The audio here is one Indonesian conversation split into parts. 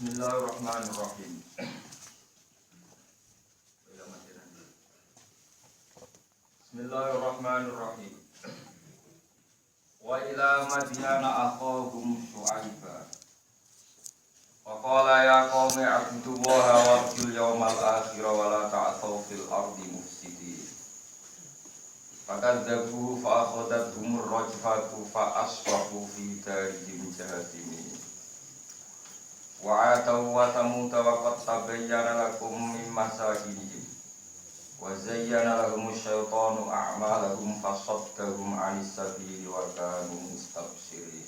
Bismillahirrahmanirrahim. Bismillahirrahmanirrahim. Wa ila Madyana akhahum Syu'aiba. Wa qala ya qaumi ibudullaha warjul yawmal akhir wa la ta'thaw fil ardi mufsidin. Fakadzabuhu fa akhadathum ar-rajfatu fa asbahu fi darihim jathimin. Wa ataw wa tamuta wa qad tabayyana lakum min masakinihim wa zayyana lahum asy-syaitanu a'malahum fasaddahum 'anis sabili wa kanu mustabshirin.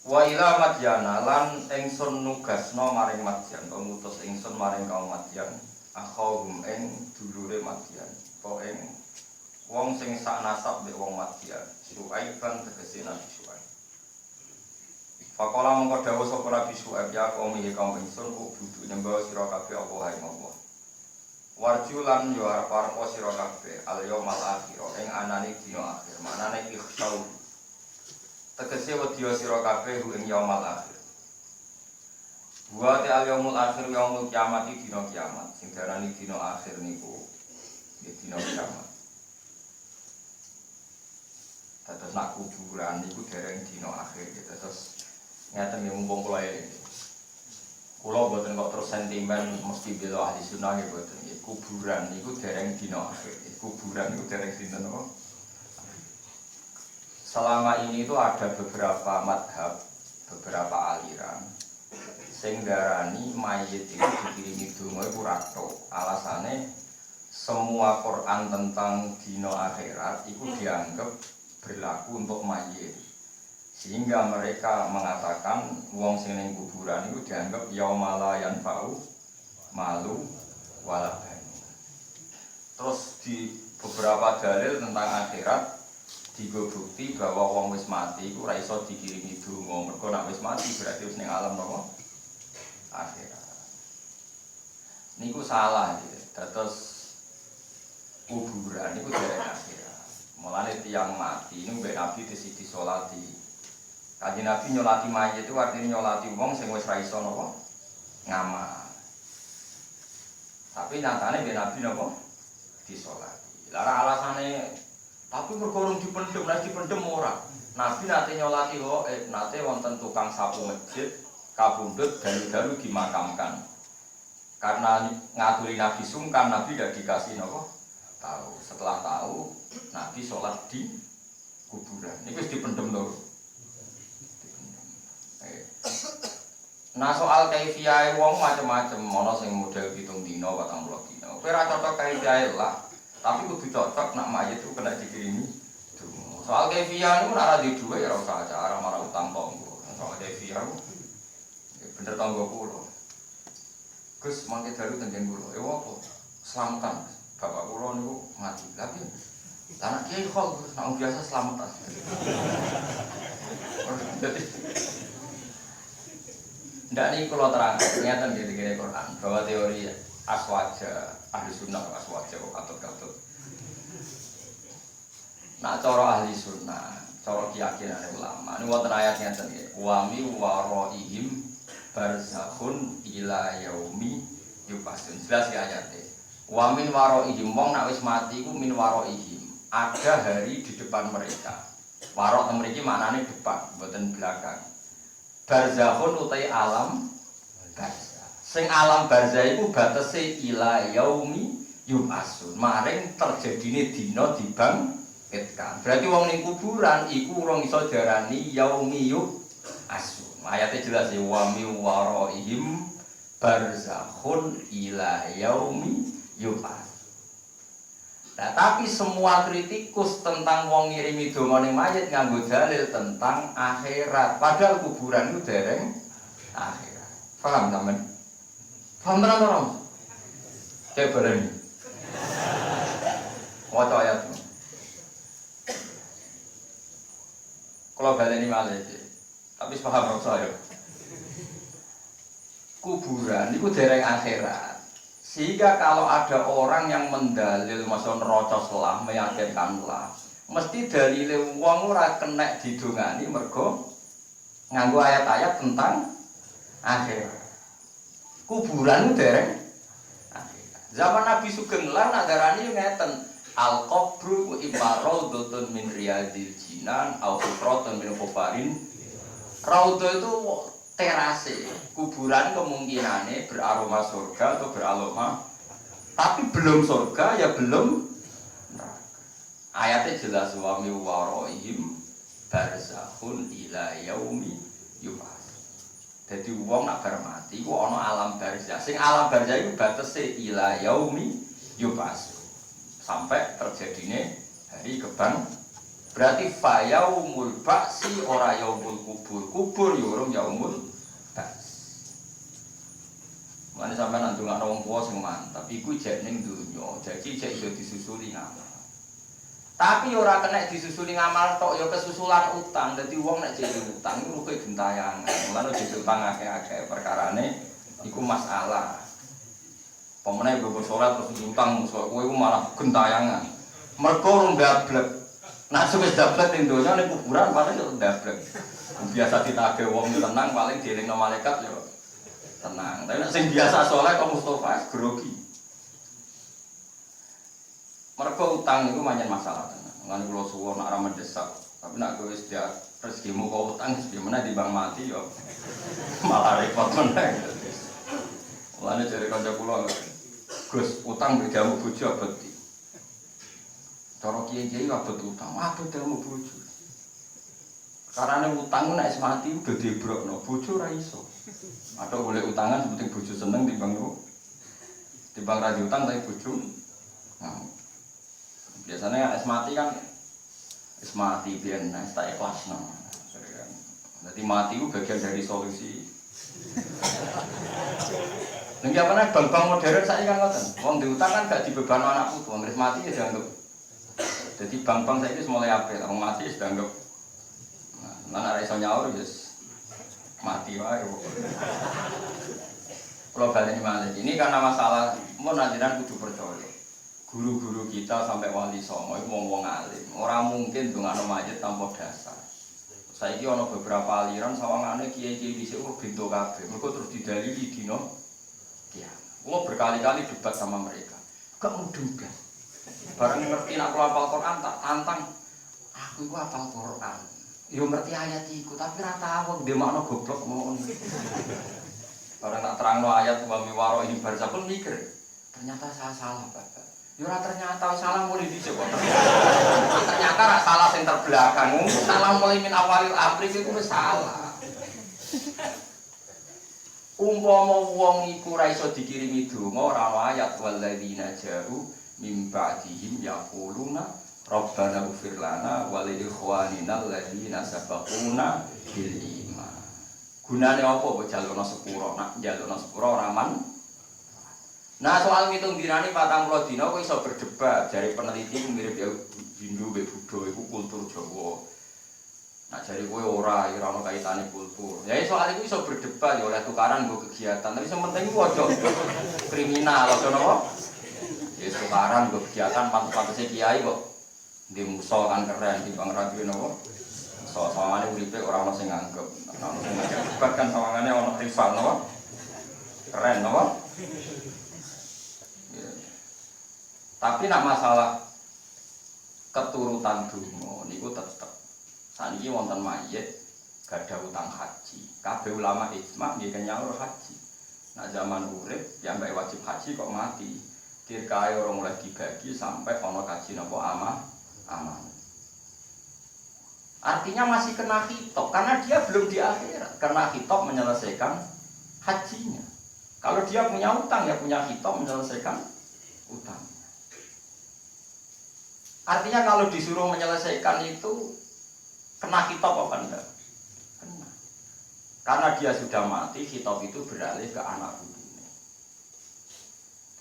Wa ila Madyana lan ingsun nugasna maring Madyan, ngutus ingsun maring kaum Madyan, akhahum ing dulure Madyan, to ing wong sing sak nasab mek wong Madyan, Syu'aiban tegese Nabi Syu'aib. Faqala mongko dawuh sapa Nabi Syu'aib ya kaum ingsun kudu nyembah sira kabeh Allah ing Allah. Warjulan yo arep-arep sira kabeh al yaumal akhir ing anane dina akhir. Manane ikhsau. Tegese wedi sira kabeh ing yaumal akhir. Wa ta al yaumul akhir yaumul kiamat iki dina kiamat. Sing darani dina akhir niku ya dina kiamat. Terus nak kuburan niku dereng dina akhir gitu. Terus ngeten nggih mumpung kula eling. Kula mboten kok terus sentimen mesti bela ahli sunnah nggih mboten. Kuburan niku dereng dina akhir. Kuburan niku dereng dinten apa? Selama ini itu ada beberapa madhab, beberapa aliran sing darani mayit itu dikirimi donga iku rato. Alasane semua Quran tentang dina akhirat itu dianggap berlaku untuk mayit. Sehingga mereka mengatakan wong sing ning kuburan itu dianggap yaumala yanfa'u malu wala banu. Terus di beberapa dalil tentang akhirat digo bukti bahwa wong wis mati iku ora iso dikirimi donga. Mergo nek wis mati berarti wis ning alam napa? Akhirat. Niku salah iki. Dados kuburan niku dereng akhirat. Mulane tiyang mati niku mbek Nabi disidi salati. Kanjeng Nabi nyolati mayit itu artinya nyolati wong sing wis ra iso napa ngamal. Tapi nyatane ben Nabi napa disolati. Lah alasane tapi mergo dipendhem, nek dipendhem ora. Nabi nate nyolati nate wonten tukang sapu masjid kabundut dalu-dalu dimakamkan. Karena ngaturi Nabi sungkan, Nabi tidak dikasih napa tahu. Setelah tahu, Nabi sholat di kuburan. Ini wis dipendhem lho. Nah soal kaifiyah wong macam-macam, ana sing model 7 dina, 40 dina. Kowe ora cocok kaifiyah lah, tapi kudu cocok nak mayit itu kena dikirimi donga. Soal kaifiyah niku ora di duwe ya ora usah acara marang utang tangga. Soal kaifiyah bener tangga kula. Gus mangke dalu teng kula. Apa? Selamatan. Bapak kula niku mati. Lagi anak kiai khol nak biasa selamatan. Jadi ndak nih kalau terang, ternyata di Quran bahwa teori aswaja, ahli sunnah aswaja kok katut-katut. Nah cara ahli sunnah, cara keyakinan ulama, ini wonten ayatnya tadi, wami waroihim barzakhun ila yaumi yubasun. Jelas ya ayatnya. Wamin waroihim, wong nak wis mati ku min waroihim. Ada hari di depan mereka. Warok mereka maknanya depan, bukan belakang. Barzakhun utai alam barzah. Sing alam barzah iku batese ila yaumi yubasun. Maring terjadine dina dibangkitkan. Berarti wong ning kuburan iku urung iso diarani yaumi yubasun. Ayate jelas ya wa mi waraihim barzakhun ila yaumi yubasun. Nah, tapi semua kritikus tentang wong ngirimi donga ning mayit nganggo dalil tentang akhirat. Padahal kuburan itu dereng akhirat. Paham sampean? Paham tenan ora? Cek bareng. Waca ayat. Kalau baleni malih iki. Tapi paham ora saya. Kuburan itu dereng akhirat. Sehingga kalau ada orang yang mendalil masa neraka selah meyakinkanlah, mesti dalile wong ora kena didongani mergo nganggo ayat-ayat tentang akhirat. Kuburan dereng akhirat. Zaman Nabi Sugeng lan adarane ngeten, al-qabru imma raudhatun min riyadil jinan au hufratun min hufarin. Raudhah itu terase, kuburan kemungkinannya beraroma surga atau beraroma tapi belum surga ya belum neraka. Ayatnya jelas wa mi waraihim barzakhun ila yaumi yub'ats. Jadi wong nak bar mati ku ana alam barzah. Sing alam barzah iku batese ila yaumi yub'ats. Sampai terjadine hari kebang. Berarti fa yaumul ba'si ora yaumul kubur. Kubur ya urung yaumul ba'si. Mane sampean ndongakno wong tuwa sing mantap iku jek ning donya. Jadi jek iso disusuli ngamal. Tapi ora kena disusuli ngamal tok ya kesusulan utang. Dadi wong nek jek utang iku rugi gentayangan. Mulane jek utang akeh-akeh perkarane iku masalah. Pemene bobo salat terus utang kowe iku malah gentayangan. Mergo rung dablek. Nah wis dablek ning donya ning kuburan paling yo dablek. Biasa ditagih wong tenang paling dielingno malaikat yo tenang. Tapi nek sing biasa saleh kok Mustofa grogi. Mergo utang itu banyak masalah tenan. Lan kula suwun nek ora mendesak, tapi nek kowe wis dia rezekimu kok utang wis gimana di bang mati yo malah repot meneh. Mulane jare kanca kula, Gus, utang bejamu bojo abadi. Cara kiye-kiye abot utang, abot ilmu bojo. Karane utang nek wis mati udah debrokno, bojo ora iso. Atau boleh utangan sepenting bojo seneng timbang niku. Timbang ra diutang tapi bojo. Nah, biasanya es mati kan es mati biar es tak ikhlas no. Jadi mati itu bagian dari solusi. Nanti apa nih bank-bank modern saya kan ngoten. Wong diutang kan gak dibeban anak putu. Wong mati ya dianggap. Jadi bank-bank saya itu mulai apa? Wong mati ya dianggap. Nah, nara iso nyaur ya mati wae. Kalau balik ini karena masalah mau najiran kudu percaya. Guru-guru kita sampai wali songo itu wong-wong alim. Orang mungkin ndongakno mayit tanpa dasar. Saiki ana beberapa aliran sawangane kiai-kiai dhisik kok bento kabeh. Mergo terus didalili dina kiamat. Gua berkali-kali debat sama mereka. Gak mudeng blas. Bareng ngerti nek aku hafal Quran tak tantang. Aku iku hafal Quran. Yo ngerti ayat iku tapi ra tau ndemakno goblok ngono. Bareng tak terangno ayat wa mi waro ini barzakun mikir. Ternyata saya salah, Bapak. Yura ternyata salah mulai dicek kok. Ternyata rak salah sing terbelakang. Salah mulai min awalil amri iku wis salah. Umpama wong iku ra iso dikirimi donga ora ana ayat walladzina ja'u mim ba'dihim yaquluna rabbana ighfir lana wa li ikhwanina alladzina sabaquna bil iman. Gunane apa kok jalurna sepuro? Nak jalurna sepuro ora man. Nah soal ngitung dinani 40 dina kok iso berdebat dari peneliti mirip ya Hindu be Buddha iku kultur Jawa. Nah jare kowe ora ono kaitane kultur. Ya soal iku iso berdebat ya oleh tukaran nggo kegiatan. Tapi sing penting iku aja kriminal aja napa? Ya tukaran nggo kegiatan pantes-pantese kiai kok ndi musa kan keren timbang ra duwe napa? Sawangane uripe ora ono sing nganggep. Ono sing debat kan sawangane ono rival napa? Keren napa? Tapi nak masalah keturutan donga niku tetep. Saniki wonten mayit gadah utang haji. Kabeh ulama ijma nggih kenyalur haji. Nak zaman urip ya mbek wajib haji kok mati. Dirkae ora mulai dibagi sampai ana kaji napa aman. Artinya masih kena khitab karena dia belum di akhirat. Kena khitab menyelesaikan hajinya. Kalau dia punya utang ya punya khitab menyelesaikan utang. Artinya kalau disuruh menyelesaikan itu kena khitab apa enggak? Kena. Karena dia sudah mati, khitab itu beralih ke anak bujune.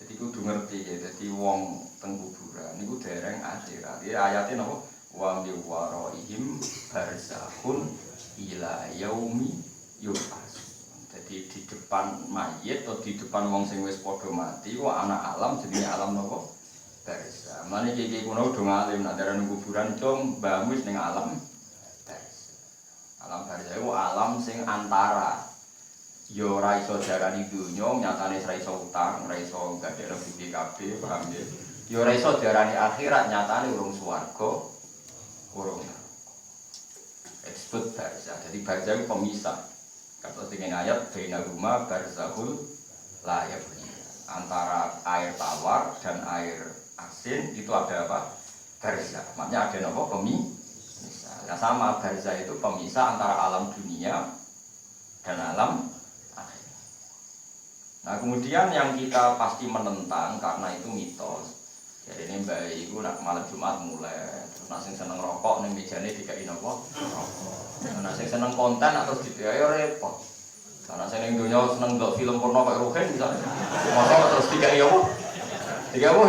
Jadi kudu ngerti ya, jadi wong teng kuburan niku dereng akhirat. Iki ayate napa? Wa mi waraihim barzakhun ila yaumi yub'ats. Jadi di depan mayit atau di depan wong sing wis padha mati, ku anak alam jenenge alam napa? Barzah. Mane iki kuno do ngalim nek darane kuburan cung mbahmu ning alam barzah. Alam barzah iku alam sing antara yo ora iso diarani dunya, nyatane ora iso utang, ora iso gadekno BPKB, paham ya? Yo ora iso diarani akhirat, nyatane urung swarga, urung. Disebut barzah. Jadi barzah itu pemisah. Kata dengan ayat baina huma barzahul la yabghi. Antara air tawar dan air asin itu ada apa? Barzah. Maknanya ada apa? Pemisah. Nah sama barzah itu pemisah antara alam dunia dan alam akhirat. Nah kemudian yang kita pasti menentang karena itu mitos. Jadi ini mbak iku nak malam Jumat mulai terus nasi seneng rokok nih mejane dikai nopo rokok. Nasi seneng konten atau dikai repot. Karena saya yang dunia seneng nggak film porno kayak Ruhen misalnya, masa terus dikai apa? Dikai apa?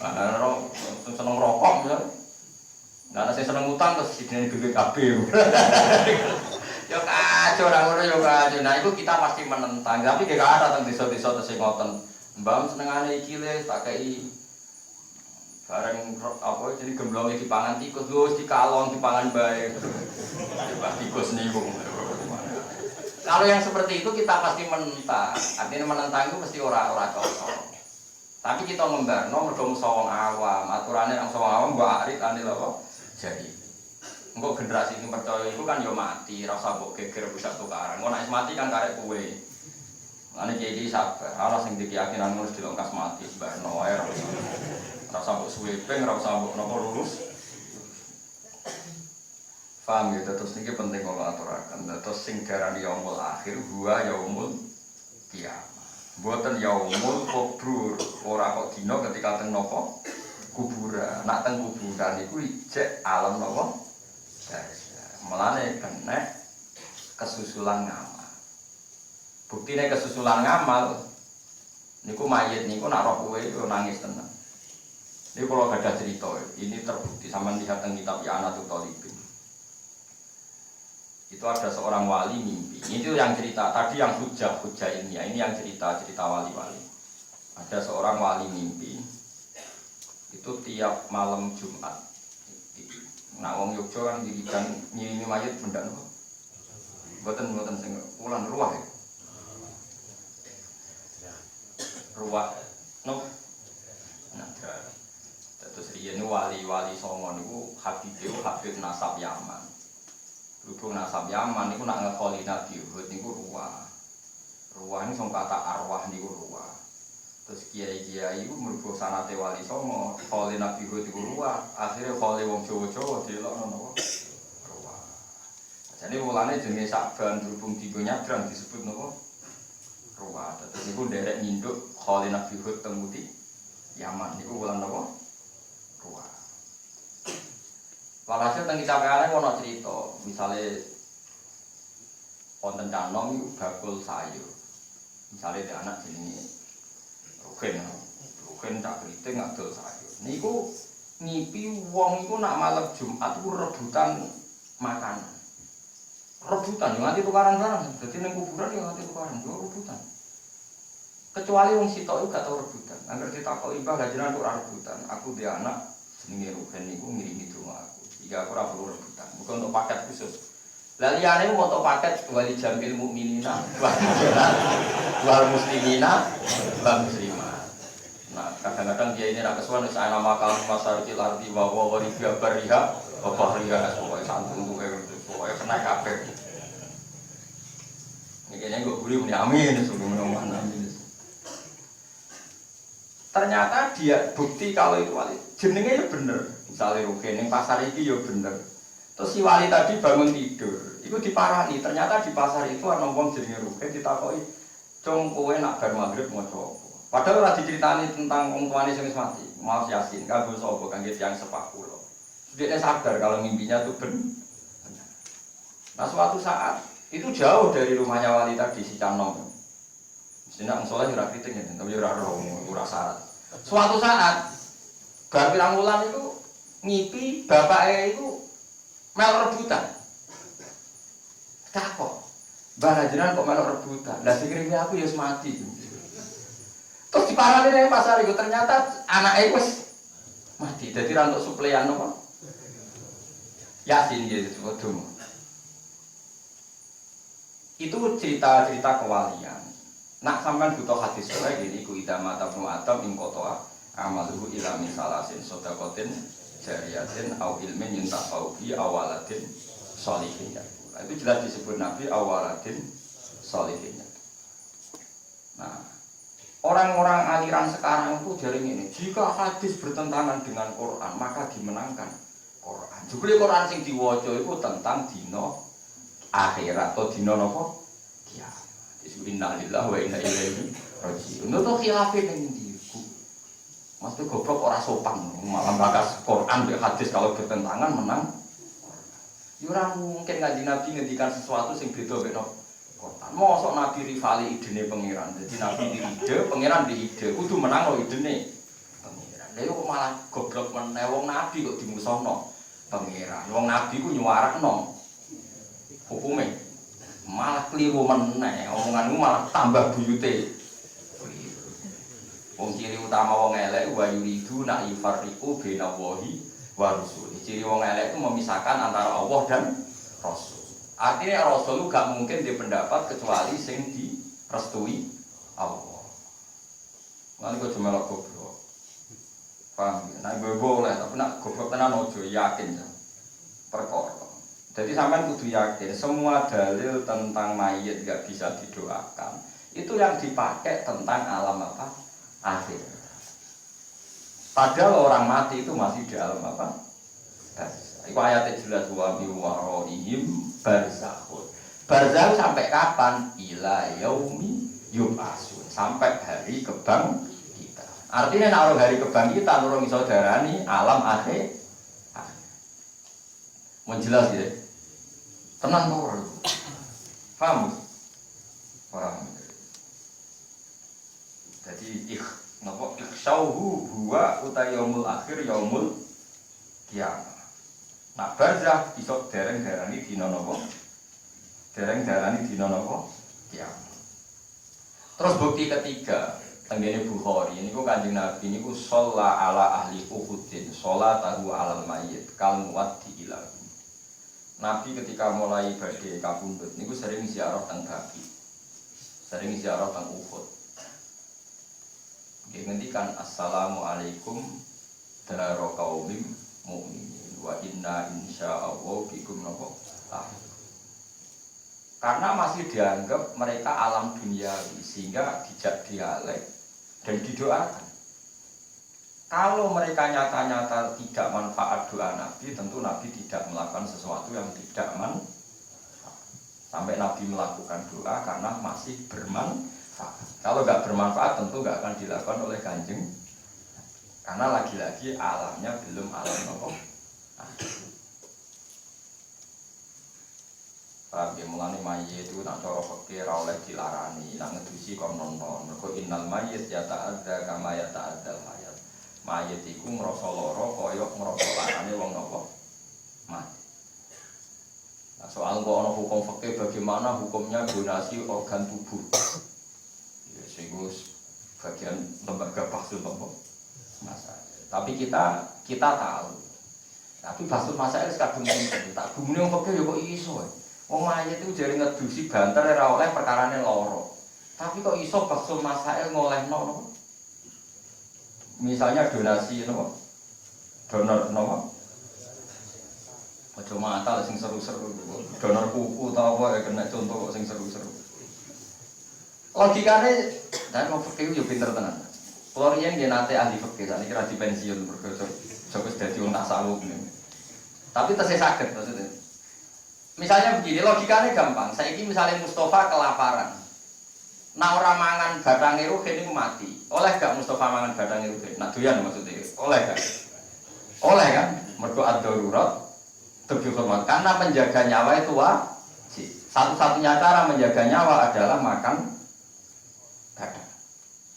Nah, seneng rokok misalnya. Nah, saya seneng utang terus sidene BPKB. Yo kacau orang yo kacau. Nah, itu kita pasti menentang. Tapi gak ada tentang desa-desa terus ngoten. Mbam senengane iki le tak kei bareng apa jadi gemblong iki pangan tikus wis dikalong dipangan bae. Coba tikus niku. Kalau yang seperti itu kita pasti menentang. Artinya menentang itu mesti ora cocok. Tapi kita ngembarno mergo musa wong awam, aturane nang wong awam mbok arit anil apa? Jadi. Engko generasi sing percaya iku kan yo mati, ora usah mbok geger bisa tukaran. Engko nek mati kan karek kowe. Ane jadi sabar, ana sing dikeyakinan harus dilongkas mati sebarno wae ora usah mbok suwepeng, ora usah mbok napa lurus. Paham ya, terus ini penting kalau aturakan. Terus sing darani yaumul akhir, huwa yaumul kiamah. Buatan yaumul kubur, ora kok dino ketika teng nopo kuburan. Nak teng kuburan itu ijek alam nopo. Melane kena kesusulan ngamal. Buktine kesusulan ngamal, niku mayit niku nak roh kowe iku nangis tenan. Niku kalau ada cerita, ini terbukti sama lihat teng kitab I'anatul Talibin. Itu ada seorang wali mimpi. Ini yang cerita tadi yang hujah ilmiah. Ini yang cerita wali-wali. Ada seorang wali mimpi. Itu tiap malam Jumat. Nah, wong Yogyo kan dirikan nyirimi mayit benda nopo. Mboten sing ulang ruah ya. Ruah nopo. Nah, terus riyen wali-wali songo niku Habib nasab Yaman. Berhubung nasab Yaman niku nak ngekoli Nabi Hud niku ruah. Ruah ini sing kata arwah niku ruah. Terus kiai-kiai iku mergo sanate wali songo, kholi Nabi Hud iku ruah. Akhire kholi wong Jawa-Jawa dilokno napa? Ruah. Jadi mulane jenenge Saban berhubung digo nyabrang disebut napa? Ruah. Terus niku nderek nyinduk kholi Nabi Hud teng Yaman niku wulan napa? Ruah. Walhasil teng kitab kalian ono cerita, misalnya wonten canom iku bakul sayur. Misalnya ada anak jenenge Ruhen tak kriting ngadol sayur. Niku ngipi wong iku nak malam Jumat iku rebutan makanan. Rebutan yo nganti tukaran barang. Dadi ning kuburan yo nganti tukaran, yo rebutan. Kecuali wong sitok iku gak tau rebutan. Angger ditakoki Mbah gajiran kok ora rebutan. Aku dhe anak jenenge Ruhen niku ngirimi donga aku. Jika aku ora perlu rebutan, bukan untuk paket khusus. Lah liyane mau untuk paket wali jamil mukminina, wal muslimina, wal muslimat. Nah, kadang-kadang dia ini ra kesuwen wis ana makal masarikil arti wa wa riba bariha, wa bahriha pokoke santun kuwe pokoke kena kabeh. Iki nek kok guri muni amin sebelum amin. Ternyata dia bukti kalau itu wali. Jenenge ya bener. Misalnya Rugen yang pasar ini ya bener. Terus si wali tadi bangun tidur, itu diparani. Ternyata di pasar itu ada wong jenenge Rugen ditakoi, "Cung kowe nak bar magrib maca apa?" Padahal ora diceritani tentang wong tuane sing wis mati. Maaf Yasin, kanggo sapa kangge tiyang sepuh kula. Dia sadar kalau mimpinya itu benar. Nah, suatu saat itu jauh dari rumahnya wali tadi si Canom. Mestinya musola ora kriting ya, tapi ora ora syarat. Suatu saat bar pirang wulan itu ngipi bapaknya itu mel rebutan. Takok. Mbah jenengan kok mel rebutan? Lah sing ngrimi aku ya wis mati. Terus diparani nang pasar iku ternyata anake wis mati. Dadi ra entuk suplean apa? Yasin gitu, waduh. Itu cerita-cerita kewalian. Nak sampean butuh hadis wae gini ku idama tabnu atam ing kotoa amaluhu ila min salasin sedaqatin jariyatin au ilmin yuntafau fi awalatin sholihin. Itu jelas disebut Nabi awalatin sholihin. Nah, orang-orang aliran sekarang itu jaring ini, jika hadis bertentangan dengan Quran, maka dimenangkan Quran. Jebule Quran sing diwaca iku tentang dina akhirat atau dina napa? Kiamat. Disebut innalillahi wa inna ilaihi raji'un. Untuk khilafe ning ndi iku? Maksud goblok ora sopan, malah bakas Quran be hadis kalau bertentangan menang. Ya ora mungkin Kanjeng Nabi ngendikan sesuatu sing beda mek Quran. Mosok Nabi rivali idene pangeran. Jadi Nabi di ide, pangeran di ide, kudu menang lo idene pangeran. Lha kok malah goblok meneh wong Nabi kok dimusuhno pangeran. Wong Nabi ku nyuarakno hukume. Malah keliru meneh, omonganmu malah tambah buyute. Wong ciri utama wong elek wa yuridu na yufarriqu baina wahi wa rusul. Ciri wong elek itu memisahkan antara Allah dan Rasul. Artinya Rasul gak mungkin dia pendapat kecuali sing direstui Allah. Nanti kok cuma lo goblok, paham ya? Nah boleh, tapi nak goblok tenan ojo yakin ya, perkara. Jadi sampean kudu yakin semua dalil tentang mayit gak bisa didoakan itu yang dipakai tentang alam apa? Akhir. Padahal orang mati itu masih di alam apa? Itu ayatnya jelas wa bi waroihim barzakhun. Barzakh sampai kapan? Ila yaumi yub'atsun. Sampai hari kebang kita. Artinya nak hari kebang kita nurung iso darani alam akhir. Menjelas ya. Tenang ora. Paham? Paham. Jadi napa ikhsauhu huwa utayaumul akhir yaumul kiamat. Nah barzakh iso dereng-derani dina napa? Dereng-derani dina napa? Kiamat. Terus bukti ketiga, tenggene Bukhari niku Kanjeng Nabi niku shalla ala ahli Uhudin, sholatahu alal mayyit kal muwaddi ila. Nabi ketika mulai badhe kapundhut niku sering ziarah teng Baqi. Sering ziarah teng Uhud. Nggih ngendikan assalamualaikum daro qaumim mukminin wa inna insyaallah bikum napa. Karena masih dianggap mereka alam duniawi sehingga dijak dialek dan didoakan. Kalau mereka nyata-nyata tidak manfaat doa Nabi, tentu Nabi tidak melakukan sesuatu yang tidak manfaat. Sampai Nabi melakukan doa karena masih bermanfaat. Kalau nggak bermanfaat tentu nggak akan dilakukan oleh Kanjeng. Karena lagi-lagi alamnya belum alam apa. Paham ya, mulane mayit itu nak cara fikih ora oleh dilarani, nak ngedusi kon nonton. Mergo innal mayyit yata'adza kama yata'adzal hayat. Mayit iku ngrasa lara kaya ngrasa larane wong napa mati. Nah, soal kok ana hukum fikih bagaimana hukumnya donasi organ tubuh. Ya sing bagian lembaga bahsul napa masalah. Tapi kita tahu. Tapi bahsul masalah kadung tak gumune wong fikih ya kok iso. Wong mayit itu jare ngedusi banter ora oleh perkarane lara. Tapi kok iso baksul masail ngolehno. Misalnya donasi napa? Donor napa? Aja mata sing seru-seru. Donor kuku ta apa ya kena contoh kok sing seru-seru. Logikane nek wong fikih yo pinter tenan. Kulo riyen nggih nate ahli fikih, sakniki ra dipensiun mergo wis dadi wong tasawuf. Tapi tesih saged maksudnya. Misalnya begini, logikanya gampang. Saiki misalnya Mustafa kelaparan. Nah orang mangan batangnya rugen itu mati. Oleh gak Mustafa mangan batangnya rugen? Nah doyan maksudnya. Oleh gak? Oleh kan? Mergo ad-darurat tebih hormat. Karena menjaga nyawa itu wajib. Satu-satunya cara menjaga nyawa adalah makan batang.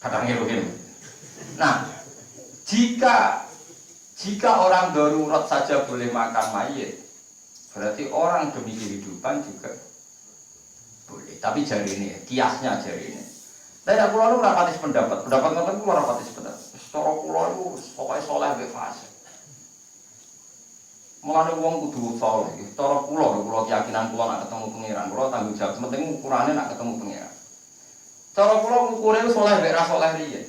Batangnya rugen. Nah, jika orang darurat saja boleh makan mayit, berarti orang demi kehidupan juga boleh. Tapi jari ini, kiasnya jari ini. Tapi aku lalu rapatis pendapat ngoten kula rapatis pendapat. Secara kula itu pokoknya soleh be fase. Mulane wong kudu saleh. Cara kula keyakinan kula nak ketemu pangeran, kula tanggung jawab. Penting ukurane nak ketemu pangeran. Cara kula ngukure saleh mek ra saleh riyen.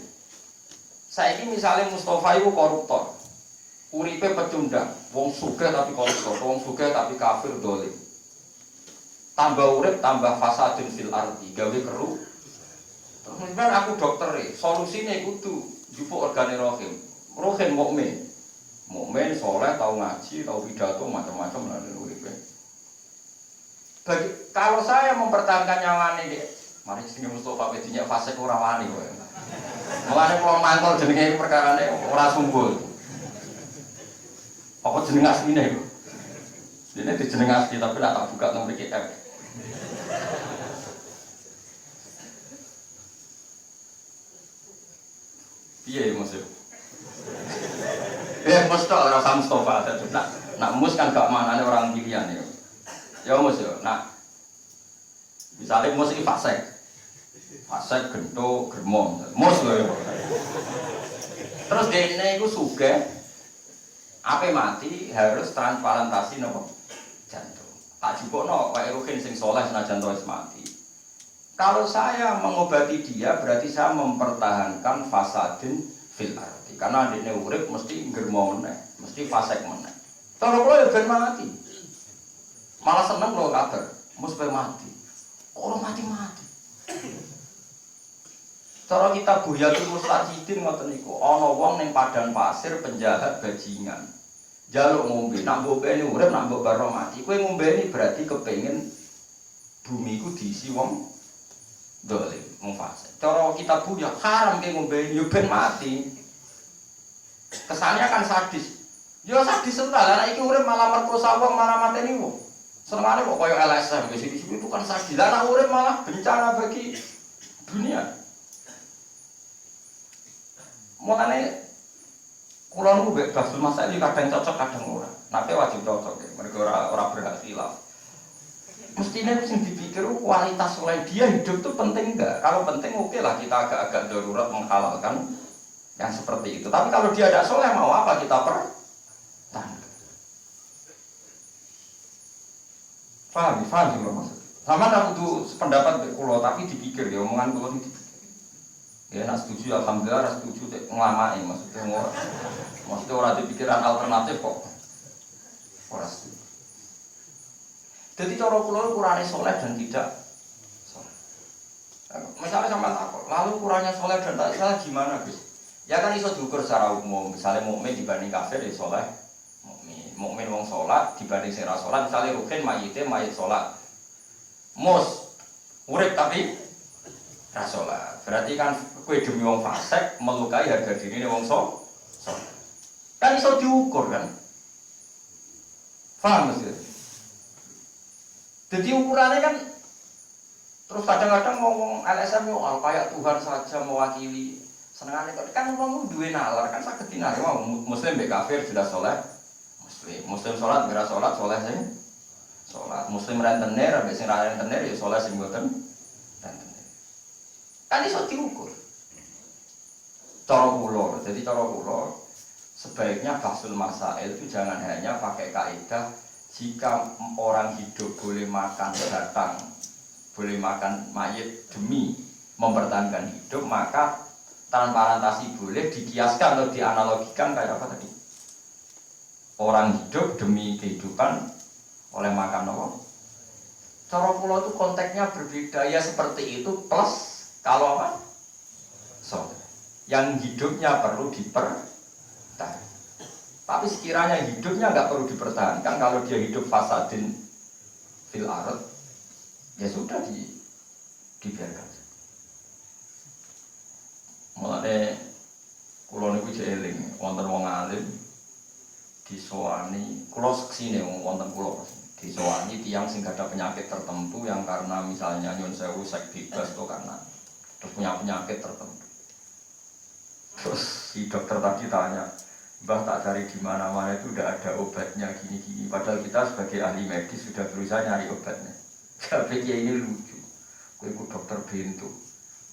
Saiki misale Mustofa iku koruptor. Uripe pecundang, wong sugih tapi koruptor, wong sugih tapi kafir dolim. Tambah urip tambah fasadun fil ardi, gawe keru. Terus aku dokter solusine kudu jupuk organe rohim. Rohim mukmin. Mukmin saleh tau ngaji, tau pidato macam-macam lan uripe. Kalau saya mempertahankan nyawane iki, mari sing Mustofa bedine fase ora wani kowe. Mulane kula mangkel jenenge perkarane ora sumbul. Apa jeneng asline iku? Dene dijeneng asli tapi nek tak buka nang mriki app. Piye maksud? Mus tok ora usah Mustofa. Nak mus kan gak manane orang pilihan ya. Ya mus yo, nak misale mus iki fasek. Fasek gento germo. Mus lho ya. Terus dene iku sugih ape mati harus transplantasi nopo jantung. Tak jupukno kaya Ruhin sing saleh senajan wis mati. Kalau saya mengobati dia berarti saya mempertahankan fasadin fil ardi. Karena dene urip mesti germo meneh, mesti fasek meneh. Cara kula ya ben mati. Malah seneng lho kabar, mesti mati. Ora mati-mati. Cara kita Buyatul Mustarsyidin ngoten niku, ana wong ning padang pasir penjahat bajingan. Jaluk ngombe, nak ngombeni urip, nak mbok baro mati. Kowe ngombeni berarti kepengin bumi ku diisi wong dolim, wong fasik. Cara kita Buya haram ke ngombeni yo ben mati. Kesannya kan sadis. Yo sadis entar, anak iki urip malah merkosa wong, malah mateni wong. Senengane kok koyo LSM wis iki itu kan sadis. Lah anak urip malah bencana bagi dunia. Mulane kula nu mbek Basul Masail kadang cocok kadang ora. Nate wajib cocok ya, mergo ora berhasil. Mestinya sing dipikir kualitas oleh dia hidup itu penting enggak? Kalau penting oke lah kita agak-agak darurat menghalalkan yang seperti itu. Tapi kalau dia tidak soleh mau apa kita pertahankan? Paham loh maksud. Sama aku tuh sependapat dengan kulo tapi dipikir ya omongan kulo ini dipikir. Ya nak setuju alhamdulillah, nak setuju ngelamain maksudnya orang dipikiran alternatif kok. Orang setuju. Jadi cara kulo kurangnya soleh dan tidak soleh. Misalnya sama takut, lalu kurangnya soleh dan tak soleh gimana Gus? Ya kan iso diukur secara umum. Misalnya mukmin dibanding kafir ya soleh. Mukmin wong sholat dibanding sing ra sholat. Misalnya Ruhin mayit sholat. Mus urip tapi ra sholat. Berarti kan kue demi wong fasik melukai harga diri wong sholat. Kan iso diukur kan? Paham maksudnya? Jadi ukurannya kan terus kadang-kadang ngomong LSM yo kayak Tuhan saja mewakili. Senengane kan wong duwe nalar kan saged dinare wong muslim mbek kafir jelas saleh. Muslim salat ora salat saleh sing salat. Muslim rentenir mbek sing ra rentenir ya saleh sing mboten rentenir. Kan iso diukur. Cara kula, jadi cara kula sebaiknya Basul Masail itu jangan hanya pakai kaidah jika orang hidup boleh makan batang, boleh makan mayit demi mempertahankan hidup, maka transplantasi boleh dikiaskan atau dianalogikan kayak apa tadi? Orang hidup demi kehidupan oleh makan apa? Cara kula itu konteksnya berbeda ya seperti itu plus kalau apa? Yang hidupnya perlu dipertahankan. Tapi sekiranya hidupnya nggak perlu dipertahankan, kalau dia hidup fasadin fil ard, ya sudah dibiarkan. Mulane kula niku jek eling wonten wong alim disowani, kula seksine wonten kula disowani tiyang sing ada penyakit tertentu yang karena misalnya nyun sewu seks bebas atau karena terus punya penyakit tertentu. Terus si dokter tadi tanya, Mbah tak cari di mana-mana itu udah ada obatnya gini-gini. Padahal kita sebagai ahli medis sudah berusaha nyari obatnya. Tapi dia ini lucu. Kowe ku dokter bentuk.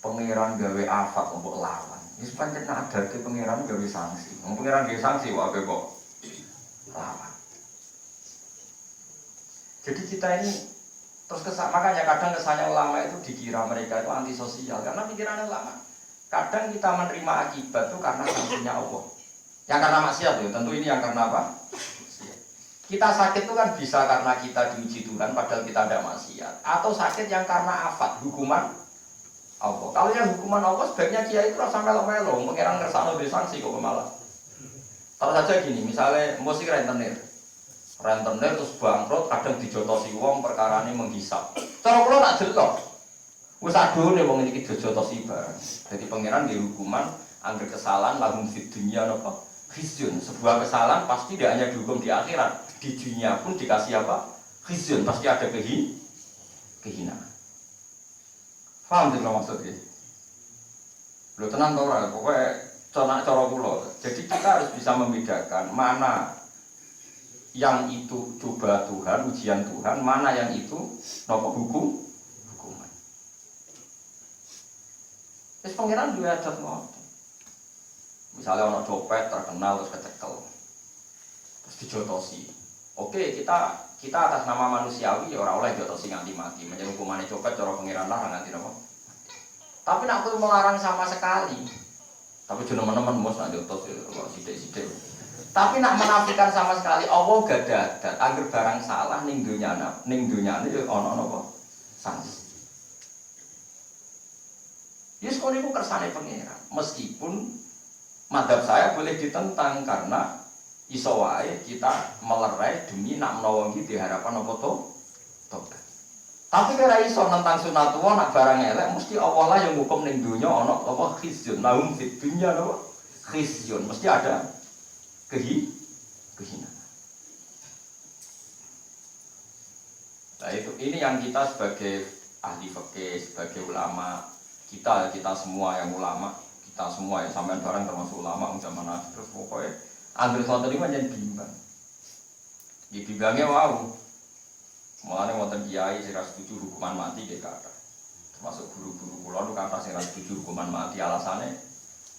Pangeran gawe afat untuk lawan. Wis pancen ada ke pangeran gawe sanksi. Wong pangeran gawe sanksi wae kok lawan. Jadi kita ini terus makanya kadang kesannya ulama itu dikira mereka itu antisosial karena pikirannya ulama. Kadang kita menerima akibat itu karena sanksinya Allah. Yang karena maksiat ya, tentu ini yang karena apa? Kita sakit itu kan bisa karena kita diuji Tuhan padahal kita ada maksiat, atau sakit yang karena afat, hukuman Allah. Kalau yang hukuman Allah sebaiknya kiai itu rasa melo-melo, mengira ngersakno di sanksi kok malah. Taruh saja gini, misalnya musik rentenir terus bangkrut, kadang dijotosi wong perkarane menghisap. Cara kula nak delok, wis adone wong iki dijotosi barang. Jadi pangeran di hukuman angger kesalahan lahum fid dunya napa? Khizyun. Sebuah kesalahan pasti tidak hanya dihukum di akhirat, di dunia pun dikasih apa? Khizyun, pasti ada kehinaan. Paham tidak maksudnya? Lo tenang tau ora, pokoknya cara kula. Jadi kita harus bisa membedakan mana yang itu coba Tuhan, ujian Tuhan, mana yang itu nopo hukuman. Terus pangeran juga ada ngoten. Misalnya orang copet terkenal terus kecekel, terus dijotosi. Oke, kita atas nama manusiawi ya orang oleh jotosi nganti mati. Menjadi hukumannya copet cara pangeran larang nganti nopo. Tapi nak aku melarang sama sekali. Tapi cuma teman-teman mus nak jotos kalau sidik-sidik. Tapi nak menafikan sama sekali, Allah gak dadat. Angger barang salah ning dunyane ya ana napa? Sanksi. Yes kok niku kersane pangeran. Meskipun madzhab saya boleh ditentang karena iso wae kita melerai demi nak menawa iki diharapan apa to? Tobat. Tapi kira iso tentang sunatullah nak barang elek mesti Allah lah yang hukum ning dunya ana apa khizyun. Lahum fid dunya napa? Khizyun. Mesti ada kehinaan. Nah itu ini yang kita sebagai ahli fikih, sebagai ulama, kita semua yang ulama, kita semua yang sampean barang termasuk ulama zaman akhir pokoknya anggere wonten iki pancen bimbang. Iki bimbangnya wow. Mulane wonten kiai sing ra setuju hukuman mati nggih kathah. Termasuk guru-guru kula nu kathah sing ra setuju hukuman mati alasane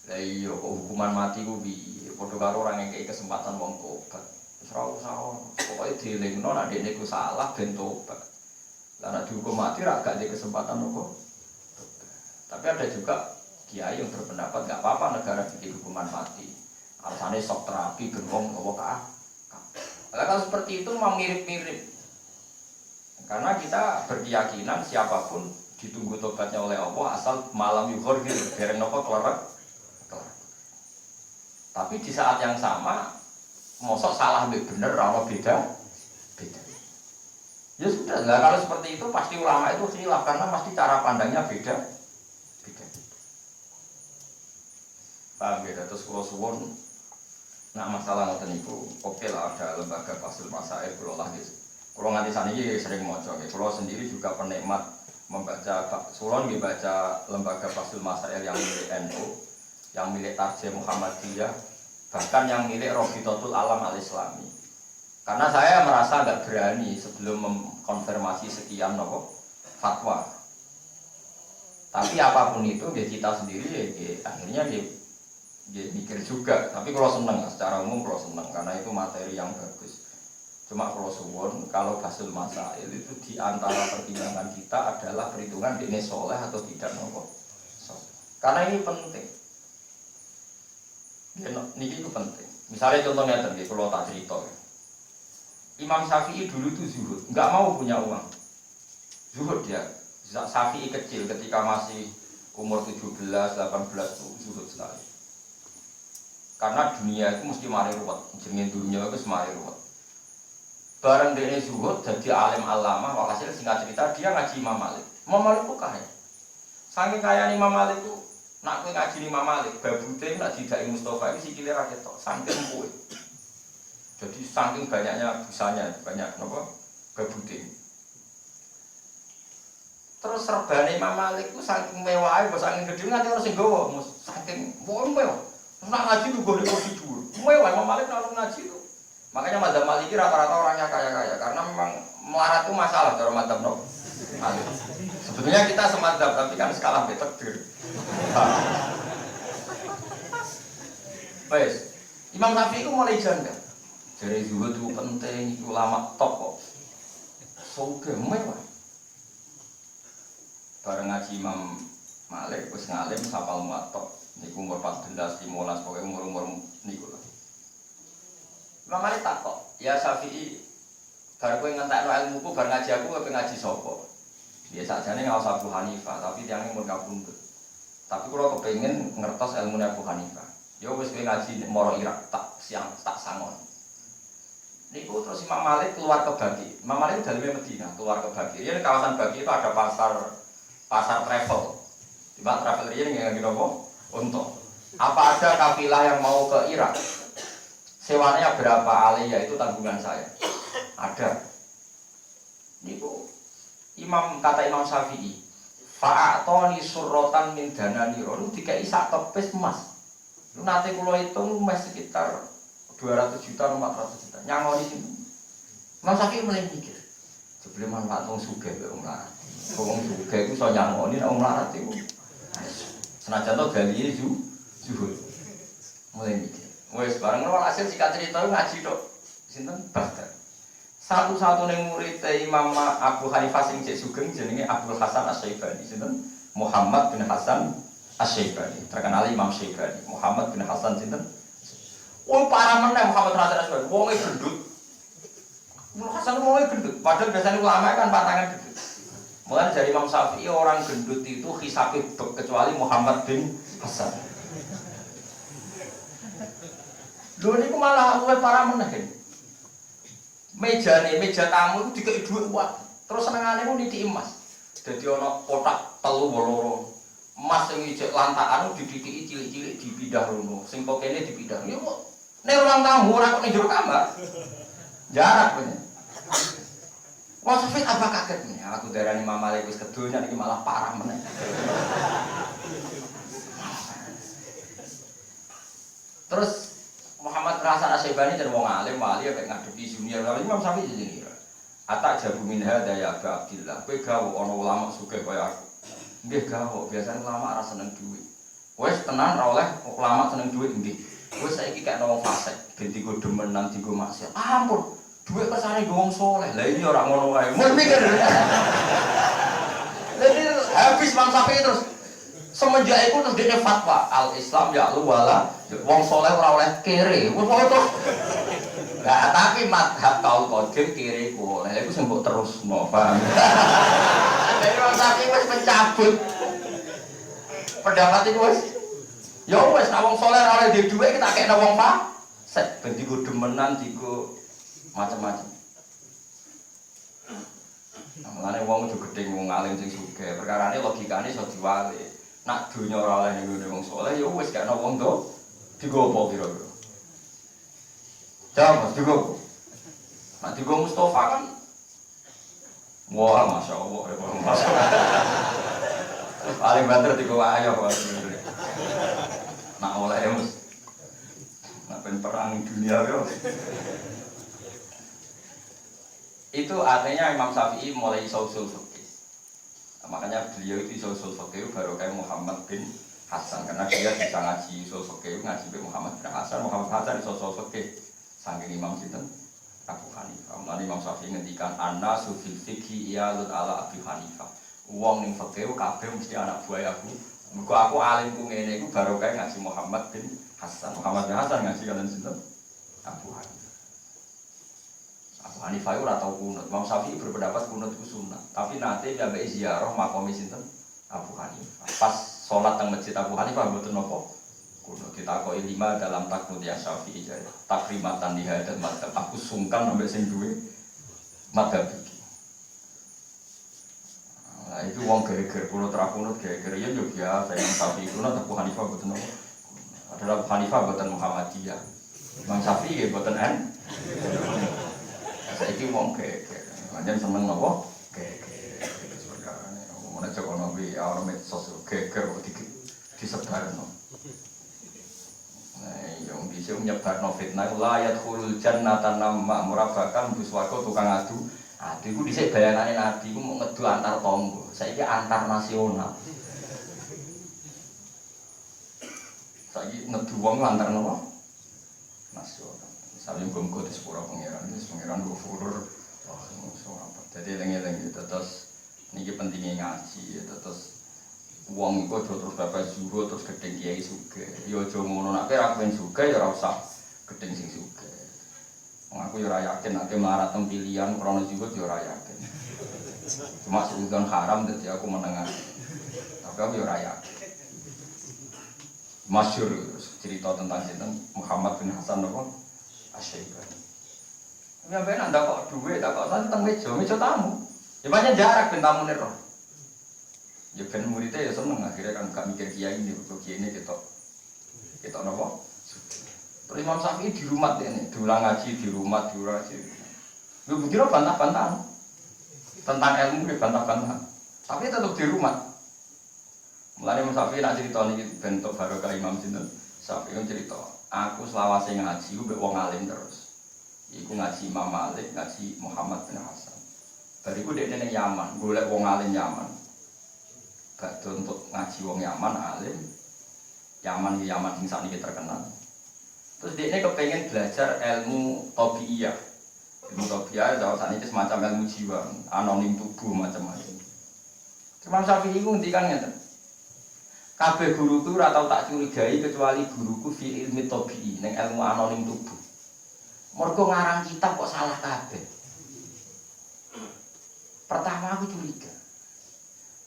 lha iya kok hukuman mati ku piye? Padha karo orang yang ngekeki kesempatan wong tobat. Wis ora usah pokoke dielingno nek dekne ku salah ben tobat. Lah nek dihukum mati ra gak ada kesempatan kok. Tapi ada juga kiai yang berpendapat gak apa-apa negara bikin hukuman mati. Alasannya sok terapi gembong apa kah? Lah kalau seperti itu mau mirip-mirip. Karena kita berkeyakinan siapapun ditunggu tobatnya oleh Allah asal malam yuhur gitu, dereng nopo kelar. Tapi di saat yang sama, mosok salah bener, orang beda. Ya sudah, lah kalau seperti itu pasti ulama itu khilaf karena pasti cara pandangnya beda. Paham ya, terus kalau suwon, nah masalah ngoten niku, oke lah ada lembaga fasil masail kalau lah gitu. Kalau nganti sana ini sering moco, kalau sendiri juga penikmat membaca, suwon baca lembaga fasil masail yang milik NU. Yang milik Tarjih Muhammadiyah, bahkan yang milik Robitotul Alam Al-Islami. Karena saya merasa agak berani sebelum mengkonfirmasi sekian fatwa. Tapi apapun itu, ya kita sendiri akhirnya mikir juga. Tapi kalau seneng, secara umum kalau seneng, karena itu materi yang bagus. Cuma kalau suwon, kalau Basul Masail itu diantara pertimbangan kita adalah perhitungan ini soleh atau tidak Karena ini penting. Ini itu penting. Misalnya contohnya tadi, kalau tak cerita, Imam Syafi'i dulu itu zuhud, nggak mau punya uang. Zuhud dia. Syafi'i kecil ketika masih umur 17, 18 itu zuhud sekali. Karena dunia itu mesti mari ruwet, jenenge dunia itu semari ruwet. Bareng dia zuhud jadi alim alama, walhasil singkat cerita dia ngaji Imam Malik. Imam Malik itu kaya. Saking kaya Imam Malik itu nak kowe ngaji Imam Malik, babute nak didai Mustafa ini sikile ra ketok, saking kowe. Jadi saking banyaknya busanya, banyak napa? Babute. Terus serbane Imam Malik ku saking mewahe, saking gedhe nganti ora sing nggawa, saking mewah. Nak ngaji lu golek kursi dhuwur. Mewah Imam Malik nak ngaji itu. Makanya madzhab Maliki rata-rata orangnya kaya-kaya karena memang melarat itu masalah cara madzhab Malik. Sebetulnya kita semadzhab tapi kan skala takdir. Baik, Imam Syafi'i itu mulai janda. Jadi zuhud itu penting, itu ulama top kok. Sugih mewah. Bareng ngaji Imam Malik wis ngalim sapal matok niku umur 14 15 pokoke umur-umur niku lho. Imam Malik takok, "Ya Syafi'i, bar kowe ngentekno ilmuku bar ngaji aku kowe ngaji sapa?" Dia sakjane ngaos Abu Hanifah, tapi tiyang mun kapundhut. Tapi kula kepengin ngertos ilmu Abu Hanifah. Ya wis kowe ngaji moro Irak tak sangon. Niku terus Imam Malik keluar ke Baqi. Imam Malik daleme Madinah, keluar ke Baqi. Ya di kawasan Baqi itu ada pasar travel. Di mana travel ini nggak gitu kok untuk apa ada kafilah yang mau ke Irak? Sewanya berapa aliyah itu tanggungan saya. Ada. Niku kata Imam Syafi'i, fa'atoni surrotan min danani lu dikai sak kepes emas. Lu nanti kula hitung emas sekitar 200 juta 400 juta. Nyangoni sini. Imam Syafi'i mulai mikir. Sebelum manfaat wong sugih kok wong larat. Wong sugih iku iso nyangoni nek wong larat iku. Senajan to gali zuhud. Mulai mikir. Wes bareng ora hasil sikat cerita ngaji tok. Sinten Baghdad. Satu-satunya murid Imam Abu Hanifah sing cek sugeng jenenge Abdul Hasan Asy-Syaibani. Sinten? Muhammad bin Hasan Asy-Syaibani. Terkenal Imam Syaibani. Muhammad bin Hasan sinten? Oh parah meneh Muhammad bin Hasan Asy-Syaibani. Wonge gendut. Hasan wonge gendut. Padahal biasanya ulama kan patangan gendut. Mulai dari Imam Syafi'i orang gendut itu hisabe kecuali Muhammad bin Hasan. Lho niku malah luwih parah meneh. Meja tamu itu dikei dhuwit uang. Terus senengane ku nitiki emas. Dadi ana kotak 3 loro. Emas sing ijek lantakan didikiki cilik-cilik dipindah rono. Sing kok kene dipindah. Ya kok ning ruang tamu ora kok ning jero kamar. Jarak bener. Wong Sufyan apa kaget nih? Aku darani Imam Malik wis kedonya iki malah parah meneh. Terus Muhammad Hasan Asy-Syaibani dan wong alim wali nek ngadepi junior wali Imam Syafi'i jenenge. Atak jabu min hada ya Abdillah. Kowe gawe ana ulama sugih kaya aku. Nggih gawe, biasane ulama ora seneng duit. Wis tenan ora oleh ulama seneng duit nggih. Wis saiki kek ana wong fasik, ben digo demenan digo maksiat. Ampun, duit kersane nggo wong saleh. Lah iki ora ngono wae. Mun mikir. Jadi habis Imam Syafi'i terus semenjak itu terus dia fatwa al-Islam ya lu wala wong soleh ora oleh kere wis foto enggak tapi madhab kaul qadim kere ku oleh iku sing mbok terusno paham jadi wong sapi wis mencabut pendapat iku wis ya wis nek wong soleh ora oleh duwe dhuwit kita kekno wong fasik ben digo demenan digo macam-macam. Mulane wong aja gedhe wong alim sing sugih perkarane logikane iso diwale. Nak dunya ora oleh ning wong saleh ya wis gak ana wong to digo apa kira-kira. Jawab digo. Nak digo Mustafa kan wah masyaallah masyaallah. Paling banter digo ayo nak oleh mus. Nak ben perang dunia yo. Itu artinya Imam Syafi'i mulai usul fikih. Makanya beliau itu usul fikih baru kayak Muhammad bin Hasan karena dia bisa ngaji usul fikih ngaji be Muhammad bin Hasan usul fikih saking Imam sinten Abu Hanifah. Mulane Imam Syafi'i ngendikan annasu fil fiqhi iyalun ala Abu Hanifah. Wong ning fikih kabeh mesti anak buah aku. Mergo aku alimku ngene iku baru kayak ngaji Muhammad bin Hasan. Muhammad bin Hasan ngaji kalian sinten Abu Hanifah. Abu Hanifah itu ora tau kunut. Imam Syafi'i berpendapat kunut itu sunnah. Tapi nanti sampai ziarah makom sinten Abu Hanifah. Pas sholat teng masjid Abu Hanifah mboten napa kunut. Ditakoki 5 dalam taknut ya Syafi'i jare. Takrimatan di hadal madzhab. Aku sungkan ambek sing duwe madzhab iki. Nah itu wong geger kunut ra kunut geger ya yo biasa Imam Syafi'i kunut Abu Hanifah mboten napa. Adalah Abu Hanifah mboten Muhammadiyah. Imam Syafi'i mboten saiki wong geger, pancen seneng napa? Geger. Sebenarnya ngomongane jokono kuwi ora medsos geger kok disebarno. Nah, yang bisa menyebarno fitnah la yadkhulul jannata namma murabakan buswako tukang adu. Adu iku dhisik bayangane Nabi iku mau ngedu antar tangga. Saiki antar nasional. Saiki ngedu wong antar napa? Nasional. Saling bongko di sepura pangeran ghafur Wah, musuh apa? Jadi lengi-lengi terus niki pentingnya ngaji ya terus uang itu terus bapak zuhud terus gedeng kiai suge. Yo aja ngono nek ora pengen suge ya ora usah gedeng sing suge. Wong aku ya ora yakin nek melarat teng pilihan krana zuhud ya ora yakin. Cuma seudon haram dadi aku menengah. Tapi aku ya ora yakin. Masyhur cerita tentang sinten Muhammad bin Hasan apa Asy-Syaibani. Ya ben anda kok duwe tak kok tentang meja tamu. Ya banyak jarak ben tamune roh. Ya ben muridnya ya seneng akhirnya kan gak mikir kiai ini, kok kiai ini kita napa? Terus Imam Syafi'i di rumah ini, diulang ngaji di rumah, diulang ngaji. Lu kira bantah-bantahan tentang ilmu dia bantah-bantahan. Tapi tetap di rumah. Mulane Imam Syafi'i nak cerita niki bentuk barokah Imam sinten Syafi'i cerita, aku selawase ngaji mbek wong alim terus. Iku ngaji Imam Malik, ngaji Muhammad bin Hasan. Bariku dekne ning Yaman, golek wong alim Yaman. Badhe untuk ngaji wong Yaman alim. Yaman ki Yaman sing sakniki terkenal. Terus dekne kepengin belajar ilmu tabiiyah. Ilmu tabiiyah jauh sakniki semacam ilmu jiwa, anonim tubuh macam-macam. Imam Syafi'i iku ngendikan ngeten. Kabeh guruku ora tau tak curigai kecuali guruku fi ilmi tabi'i, ning ilmu anonim tubuh. Mergo ngarang kitab kok salah kabeh. Pertama aku curiga.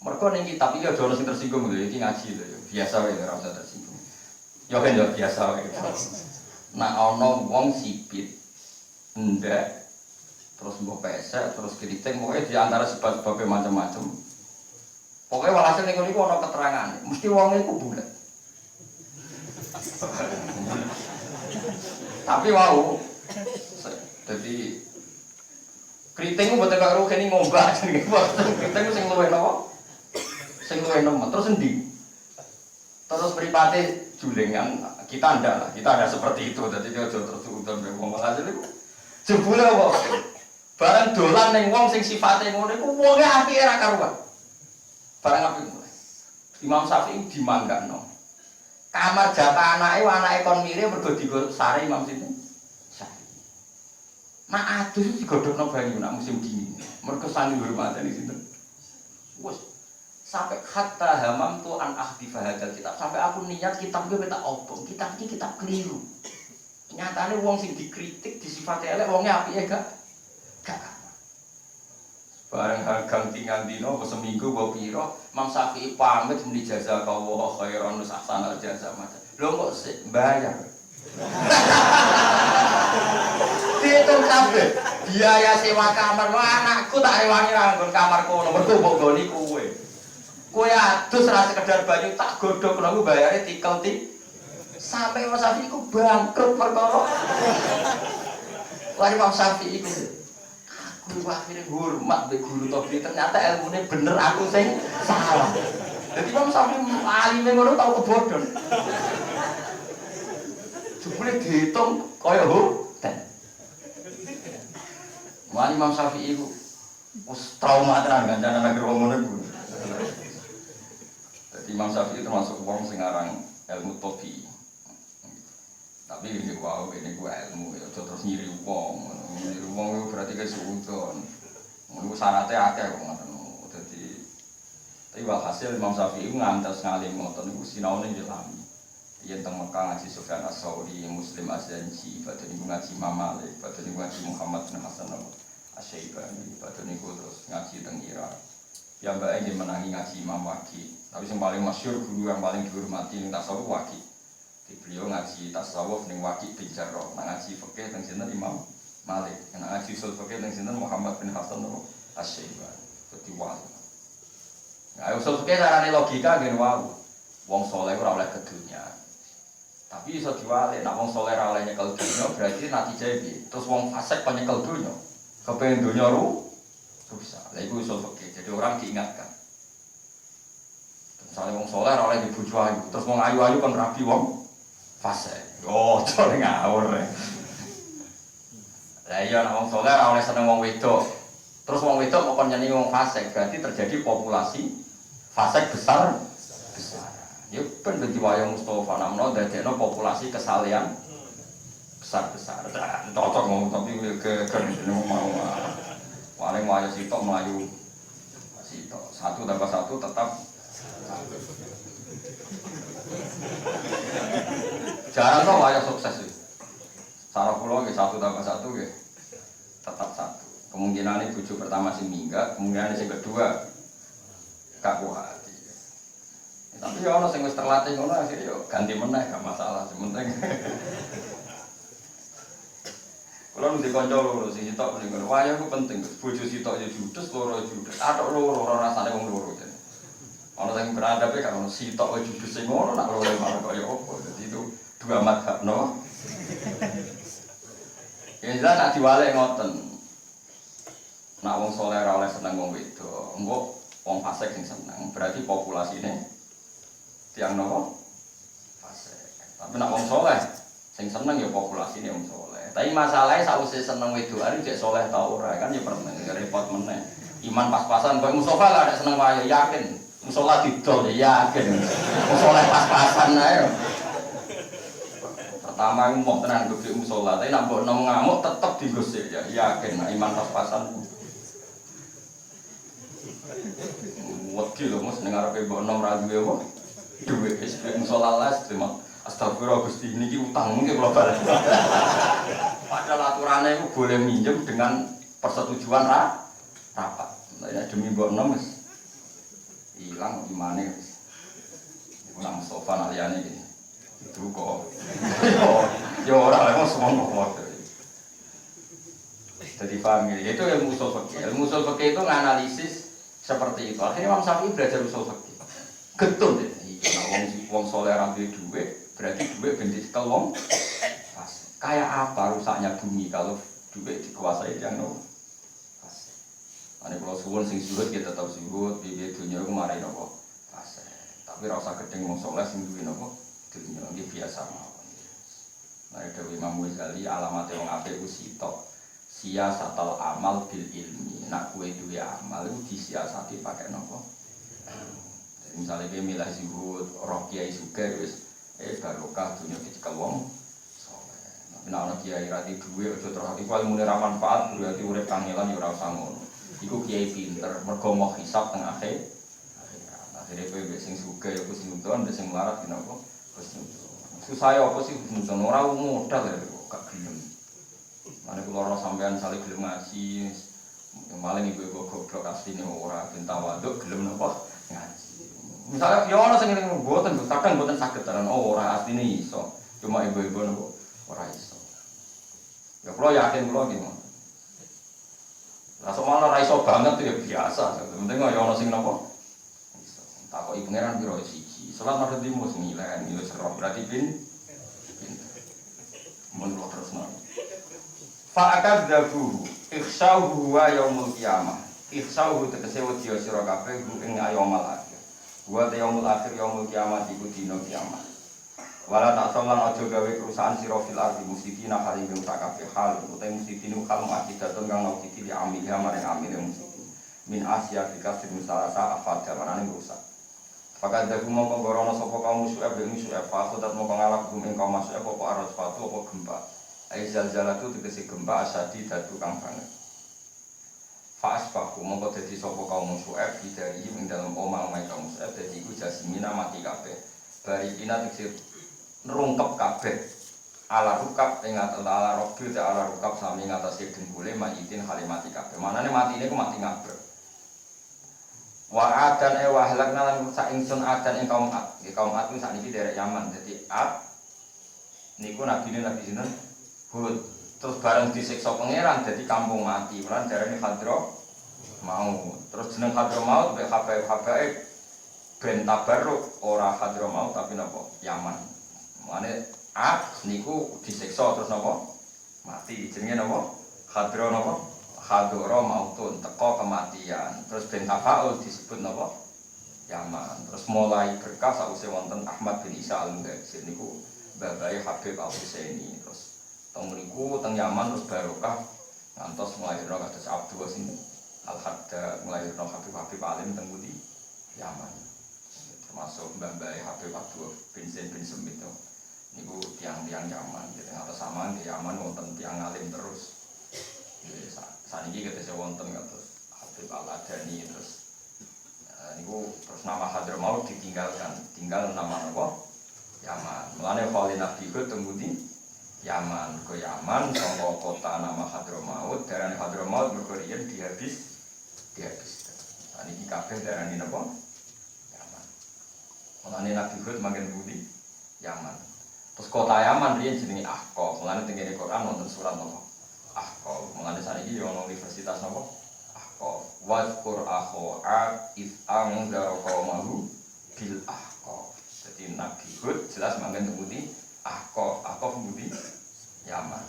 Mergo ning kitab iki aja ono sing tersinggung lho, iki ngaji lho ya. Biasa wae ora usah tersinggung. Ya kan ya biasa wae. Nek ana wong sipit, ndak terus mbok pesek, terus keriting, pokoke di antara sebab-sebab macam-macam. Pokoke walhasil ning niku ana keterangan, mesti wong iku bulet. Tapi wau jadi keriting mboten karo kene ngombak jenenge. Keriting sing luwih napa? Sing luwih nemen. Terus endi? Terus mripate julengan kita ndak lah. Kita ada seperti itu. Jadi dia aja terus udon mbek wong hasil iku. Jebule apa? Barang dolan ning wong sing sifate ngono iku wonge apike ra karuan. Barang apik mulai. Imam Syafi'i dimanggano. Kamar jatah anake kon mire mergo digo sare Imam sinten? Mak adus digodhogno banyu nak musim dingin. Mergo sangi hormatane sinten. Wes sampai hatta hamam tu an ahdi fahadal kitab. Sampai aku niat kitab gue tak obong. Kitab iki kitab keliru. Nyatane wong sing dikritik disifati elek wonge apike gak. Bareng hargang tinggal dino seminggu bawa piro. Imam Syafi'i pamit muni jasa kawo khairon nusahsanal jasa macam. Lho kok bayar. Dihitung kabeh biaya sewa kamar. Wah anakku tak rewangi ra nggon kamar kono mergo mbok goni kowe. Kowe adus ra sekedar banyu tak godhog kono bayare tikel sampai Imam Syafi'i iku bangkrut perkara. Lah Imam Syafi'i iku aku akhirnya hormat mbek guru topi ternyata ilmune bener aku sing salah. Jadi Imam Syafi'i alime ngono tau kebodhon. Jebule dihitung kaya hotel. Wali Imam Syafi'i itu trauma tenan kancanan negeri wong ngono iku. Dadi Imam Syafi'i termasuk wong sing aran ilmu tofi. Tapi ini wow, ini gua ilmu ya terus nyiri wong. Nyiri wong itu berarti ke suudon. Ngono syaratnya akeh kok ngono. Dadi tapi walhasil Imam Syafi'i ngantos ngalim ngoten niku sinaune jelami. Yen teng Mekah ngaji Sufyan Ats-Tsauri, Muslim Az-Zanji, badhe niku ngaji Imam Malik, badhe niku ngaji Muhammad bin Hasan Asy-Syaibani, badhe niku terus ngaji teng Irak. Ya mbake nggih menangi ngaji Imam Waqi. Tapi yang paling masyhur guru yang paling dihormati ning tasawuf Waqi. Di beliau ngaji tasawuf ning Waqi bin Jarrah, ngaji fikih teng sinten Imam Malik, ngaji usul fikih teng sinten Muhammad bin Hasan Asy-Syaibani. Dadi wali. Nah, usul fikih carane logika nggih wae. Wong saleh ora oleh ke dunya. Tapi iso diwale, nek wong saleh ora oleh nyekel dunya berarti natijane piye? Terus wong fasik kok nyekel dunya. Kepengin dunya rusak. Lha iku usul fikih. Jadi orang diingatkan. Misalnya wong saleh ora oleh dibojo ayu, terus wong ayu-ayu kan rabi wong fasik. Oh, jare ngawur. Lah iya nek wong saleh ora oleh seneng wong wedok. Terus wong wedok kok nyenengi wong fasik, berarti terjadi populasi fasik besar. Ya ben dadi wayang Mustofa namno dadekno populasi kesalehan besar-besar. Cocok ngomong tapi ke mau. Paling wayah sitok melayu sitok. 1 tambah 1 tetap. Jarang kok wayah sukses sih. Sarah pulau ke 1 tambah 1 ke tetap 1. Kemungkinan ini bojo pertama sih minggat, kemungkinan yang kedua gak kuat. Tapi ya orang yang terlatih ngono akhirnya ganti meneh gak masalah, sementing. Kalau nanti konco loro sing sitok mending wayah ku penting. Bojo sitok ya judes, loro judes. Atok loro ora rasane wong loro jane. Ana sing beradabe kan ono sitok wae judes sing ngono nak loro malah kaya opo. Dadi itu dua madhab no. Ya jelas nak diwalek ngoten. Nak wong saleh ora oleh seneng wong wedok. Engko wong fasik sing seneng, berarti populasine tiang nopo? Fasik. Tapi nak wong saleh sing seneng ya populasine wong saleh. Tapi masalahnya sausé seneng wedokan jek saleh ta ora kan ya permen repot meneh. Iman pas-pasan kowe Mustofa lah ada seneng wae yakin. Musola didol ya yakin. Musola pas-pasan ae. Pertama aku mau tenan gede musola, tapi nak mbok nang ngamuk tetep digosik ya yakin nah iman pas-pasan. Wedi lho Mas ning arepe mbok nom ra duwe apa? Duwe wis musola las terima. Astagfirullah Gusti niki utang mungkin kula balik. Padahal aturannya itu boleh minjem dengan persetujuan rapat. Nah, demi mbok nom wis ilang imane wis. Iku nang sofa liyane iki. Itu kok. Yo ora lek semua kok. Jadi paham ya, itu ilmu usul fikih. Ilmu usul fikih itu nganalisis seperti itu. Akhirnya Imam Syafi'i belajar usul fikih. Getun deh. Nah, wong soleh ra duwe berarti duit bendik kelong. Kayak apa rusaknya bumi kalau duit dikuasai yang no? Ane kalau suwun sing zuhud kita tetap zuhud, bibi dunia kemarin nopo. Tapi rasa gedeng wong soleh sing duwe nopo, dunia ini biasa mawon. Nah Dewi Imam Ghazali alamat wong apik ku sitok. Siasatul amal bil ilmi. Nak kuwe duwe amal itu disiasati pakai nopo. Misalnya dia milih zuhud, roh kiai sugih wis barokah dunia dicekel wong saleh. Tapi nek ana kiai rati duwe aja terus iku ilmune ra manfaat berarti urip kangelan ya ora usah ngono. Iku kiai pinter mergo mau hisab teng akhir. Akhire kowe wis sing sugih ya Gusti Nudon, wis sing melarat dinapa Gusti Nudon. Susah apa sih Gusti Nudon ora modal ya kok gak gelem. Mane kula ora sampean saling gelem ngaji. Malah ibu-ibu goblok asline ora bentang waduk gelem napa ngaji. Misalnya, ya orang sing ngene mboten, kadang mboten saged tenan. Oh, ora asline iso. Cuma ibu-ibu niku ora iso. Ya kula yakin kula nggih. Lah somalnya ora iso banget ya biasa. Penting ya ana sing napa iso. Takoki pangeran piro siji. Salat madhep di mus nilai wis roh berarti pinter. Mun kula terusno. Fa akadzabu ikhsauhu wa yaumul qiyamah. Ikhsauhu tegese wedi sira kabeh ing yaumul akhir. Wa yaumul akhir yaumul kiamat iku dina kiamat. Wala tak solan aja gawe kerusakan sira fil ardi musydina kali ing kabeh hal utawa musydinu hal akidatun kang nau iki diambil maring amil musydin. Min Asia dikasih misalasa afada manane rusak. Pakat dagu mongko gorono sapa kaum Syuaib ing Syuaib fasodat mongko ngalap ing kaum Syuaib apa arus fatu apa gempa. Ai zalzalatu tegese gempa asadi dadu kang banget. Fa'asbahu mongko dadi sapa kaum Syuaib dari ing dalem omah kaum Syuaib dadi iku jasimina mati kabeh. Barikina teksir nerungkep kabeh. Ala rukab ing atas ala robil te ala rukab sami ngatasi dengkule mayitin halimati kabeh. Manane matine ku mati ngabur. Wa adan wa halakna lan sak ingsun adan ing kaum Ad. Nggih kaum Ad ku sakniki derek Yaman. Dadi Ad niku nabine nabi sinten? Hud. Terus bareng disiksa pangeran jadi kampung mati. Lan darane Hadro mau. Terus jeneng Hadro mau mek habaib ben tabarruk ora Hadro mau tapi napa? Yaman. Mane niku disiksa terus napa? Mati. Jenenge napa? Hadro napa? Hadro mautun teko kematian. Terus ben tafaul disebut napa? Yaman. Terus mulai berkah sausé wonten Ahmad bin Isa al-Mughazir niku babae Habib Al-Husaini. Terus mriku teng Yaman terus barokah ngantos nglahirno kados Abdul Wasin Al-Hadda nglahirno Habib alim teng Budi Yaman. Termasuk mbah-mbah Habib Abdul bin Zain bin Semit niku tiang-tiang Yaman. Jadi ngatos samaan di Yaman wonten tiang alim terus. Saat ini kita wonten terus Habib Al-Adani terus nama Hadramaut ditinggalkan, tinggal nama apa? Yaman. Mulane Khalil Nabi ku temudi Yaman, ke Yaman saka kota nama Hadramaut, darane Hadramaut mergo riyen dihapis. Niki kabeh darane napa? Yaman. Mulane Nabi Hud manggen budi Yaman. Terus kota Yaman riyen jenenge Ahqaf. Mulane tengene Quran wonten surat napa? Ahqaf. Mulane saiki yo ana universitas napa? Ahqaf. Wazkur akha if angdara qaumahu bil Ahqaf. Jadi Nabi Hud jelas manggen budi Ahqaf budi Yaman.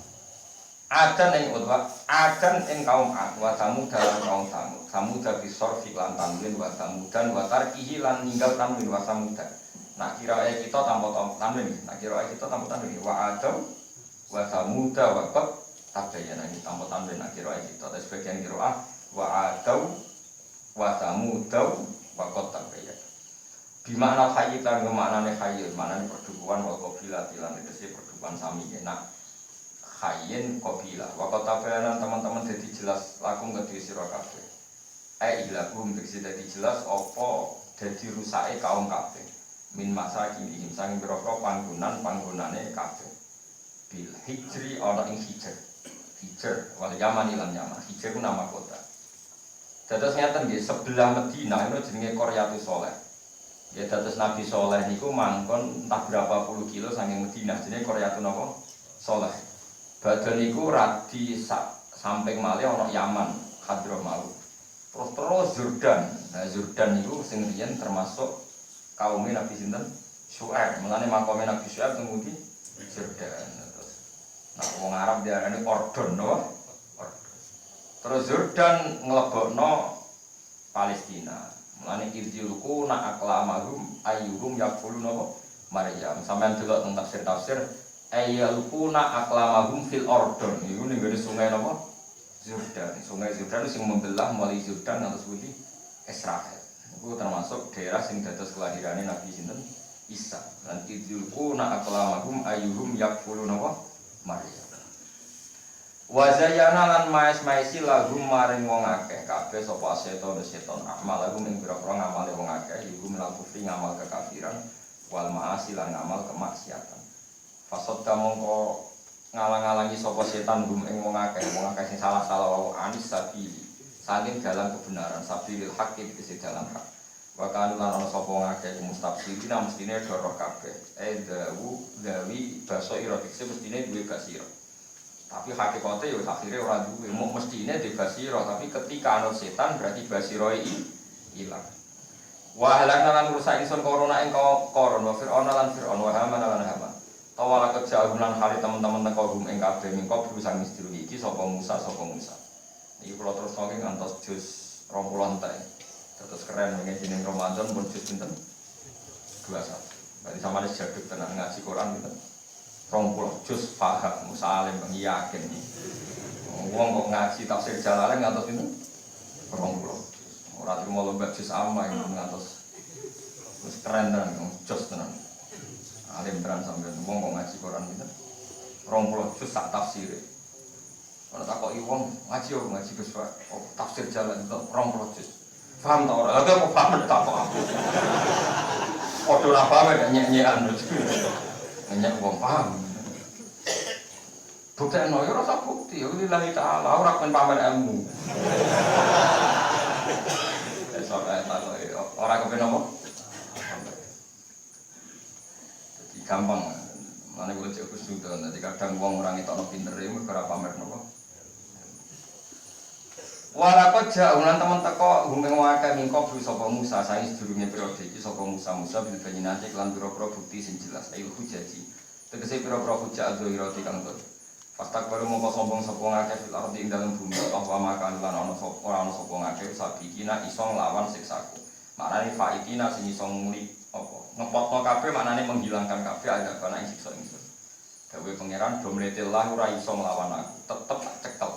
Adan ing utwa, adan ing kaum Ad, wa Samud dalam kaum Samud. Samud bisa sorfi lan tanwin wa Samudan wa tarkihi lan ninggal tanwin wa Samudan. Nak kira kita tanpa tanwin, nak kira kita tanpa tanwin. Wa Adam wa Samud wa qad tabayyana iki tanpa tanwin nak kira kita. Tapi sebagian kira wa Adam wa Samud wa qad tabayyana. Di makna hayy lan maknane hayy, maknane perdukuan wa qabilah lan tegese perdukuan sami enak. Hayyin qabilah wa qatabayanan teman-teman dadi jelas lakum kedue sira kabeh. Ilahum tegese dadi jelas apa dadi rusake kaum kabeh. Min masakinihim sang pira-pira panggonane kabeh. Bil hijri ana ing hijr wal Yaman lan Yaman. Hijr ku nama kota. Dados ngeten nggih sebelah Madinah itu jenenge Qaryatus Shaleh. Ya dados Nabi Saleh niku mangkon entah berapa puluh kilo saking Madinah jenenge Qaryatun napa Shaleh. Badan niku radi samping malih ana Yaman, Hadramaut. Terus Jordan. Nah, Jordan niku sing riyen termasuk kaum Nabi sinten? Syuaib. Mulane makome Nabi Syuaib temudi Jordan. Terus nah wong Arab diarani Ordon, no? Terus Jordan nglebokno Palestina. Mulane irjilku nak aklamahum ayyuhum yaqulun napa? Maryam. Sampeyan delok teng tafsir ayyalukuna aklamahum fil Ordon. Iku ning gone sungai napa? Jordan. Sungai Jordan sing membelah mulai Jordan ngantos pundi Israel. Iku termasuk daerah sing dados kelahirane Nabi sinten? Isa. Lan idzulquna aklamahum ayyuhum yaquluna napa? Maryam. Wa zayyana lan maes-maesi lahum maring wong akeh kabeh sapa seton amal lahum ing pira-pira ngamale wong akeh iku mlakufi ngamal kekafiran wal ma'asi lan ngamal kemaksiatan. Fasodda mongko ngalang-alangi sapa setan gum ing wong akeh sing salah-salah wae anis sabili saking dalan kebenaran sabilil haq iki dalan hak wa kan lan ana sapa wong akeh mustafsirina mestine doroh kabeh dawi baso erotik mestine duwe basira tapi hakikate yo akhire ora duwe mung mestine duwe basira tapi ketika ana setan berarti basira ilang wa halakna lan rusak ingsun korona ing koron wa fir'auna lan fir'aun wa haman lan haman tawala kejahunan hari teman-teman teko gum ing kabeh mingko berusan istri iki sapa Musa. Iki kula terus saking ngantos juz 20 entek. Terus keren mengen jeneng Ramadan pun juz pinten? 21. Berarti sampeyan wis jaduk tenan ngaji Quran pinten? 20 juz paham Musa alim yakin iki. Wong kok ngaji tafsir Jalalain ngantos pinten? 20. Ora trimo lomba juz amma ngantos. Wis keren tenan juz tenan. Alim tenan sampeyan wong kok ngaji Quran pinten 20 juz sak tafsire. Ana takoki wong ngaji yo ngaji Gus Pak. Oh, tafsir jalan itu 20 juz. Paham ta ora? Lha kok paham takok aku. Padha ora paham nyek-nyekan. Nyek wong paham. Buktekno yo ora bukti yo lillahi taala ora pen pamer ilmu. Soale takoki ora kepen apa? Gampang, mana boleh cek kusnudon. Nanti kadang uang orang itu orang pinter ini berapa pamer nopo. Walakot jauhan teman teko gumeng wakai mingkop sopo Musa. Saya sedurungnya periode ini sopo Musa bil bayinati kelan pira-pira bukti sing jelas. Ayo hujaji. Tegese pira-pira hujat dzahirati kang tur. Pastak baru mongko sombong sopo ngakeh fil ardi ing dalem bumi. Bahwa makan lan ana sapa ora ana sapa ngakeh sabikina iso nglawan siksaku. Maknane faitina sing iso nguli apa ngepotno kabeh maknane menghilangkan kabeh ada kana ing siksa ingsun. Dawuhe pangeran do mletelah ora iso nglawan aku, tetep tak cekel.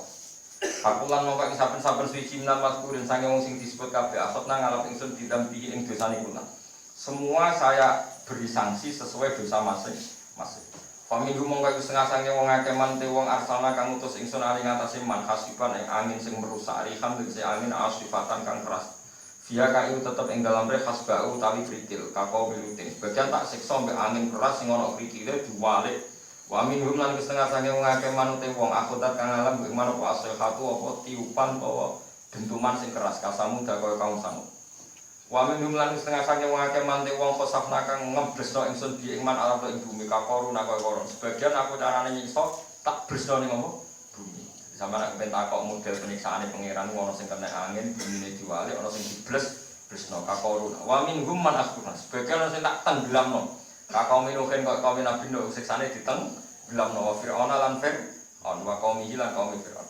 Aku lan mongko ing saben-saben suci minan maskurin sange wong sing disebut kabeh asot nang ngalap ingsun didampi ing dosane kula. Semua saya beri sanksi sesuai dosa masing-masing. Paminggu mongko iku setengah sange wong akeh man te wong arsala kang utus ingsun ali ngatasi man hasiban ing angin sing merusak rihan tegese angin asifatan kang keras. Via kayu tetep ing dalam rek hasbau utawi kritil kakau miluting. Sebagian tak siksa mbek angin keras sing ana kritile diwalik. Wa minhum lan setengah sange wong akeh man te wong akhodat kang alam mbek manut asihatu apa tiupan apa dentuman sing keras kasamu kaya kaum sangu. Wa minhum lan setengah sange wong akeh man te wong khosafna kang ngebresno ingsun bi ing man alam ing bumi kakoru nak kaya koron. Sebagian aku carane nyiksa tak bresno ning apa bumi. Sama nak ben takok model penyiksaane pangeran ono sing kena angin bumine diwalik ono sing dibles-blesno kakoru. Wa minhum man asbuna. Sebagian sing tak tenggelamno. Kakau minuhin kok kaum Nabi Nuh siksane ditenggelamno wa fir'auna lan fir'aun wa qaumihi lan qaum fir'aun.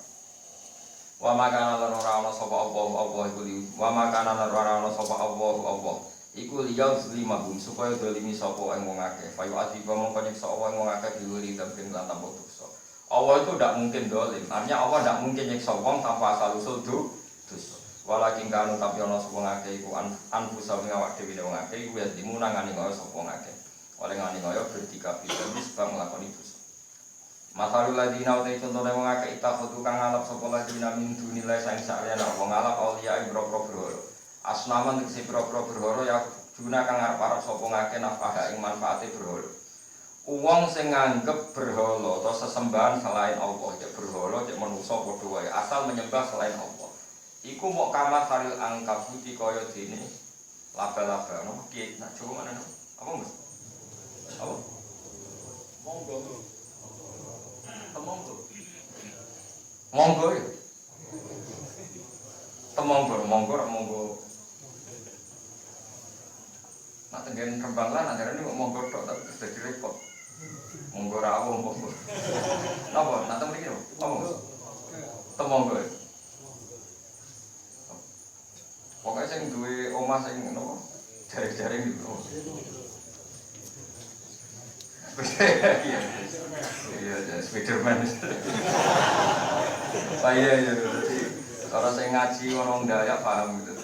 Wa makana lan ora ana sapa Allah iku li wa makana lan ora ana sapa Allah iku liyau zlimahum supaya dolimi sapa ing wong akeh fayu ati mongko nyiksa Allah ing wong akeh diwiri dambing lan tanpa dosa. Allah itu tidak mungkin dolim, artinya Allah tidak mungkin nyiksa wong tanpa asal usul dosa. Walakin kanu tapi ana sapa ngakeh iku anfusa ngawak dhewe wong akeh iku ya dimunangani kaya sapa ngakeh. Oleh ngani kaya berdika bisa sebab nglakoni dosa. Masalul ladina utai contone wong akeh itakhudhu kang ngalap sapa ladina min dunillah saing sakjane wong ngalap auliya ibro-ibro berhala. Asnaman tegese ibro-ibro berhala ya guna kang arep-arep sapa ngakeh nafah ing manfaate berhala. Wong sing nganggep berhala atau sesembahan selain Allah, cek berhala cek manusa padha wae, asal menyembah selain Allah. Iku mok kamar haril angkabuti kaya dene laba-laba. Napa ki nak coba mana no? Apa Mas? Apa? Monggo. Monggo ya. Monggo. Nak tenggen rembang lan ajarane kok monggo tok tapi wis dadi repot. Monggo rawuh monggo. Napa? Nak teng mriki lho. Apa? Temonggo. Pokoke sing duwe omah sing napa? Jare-jare niku. Iya, Spiderman. Iya. Orang saya ngaji orang Dayak paham gitu.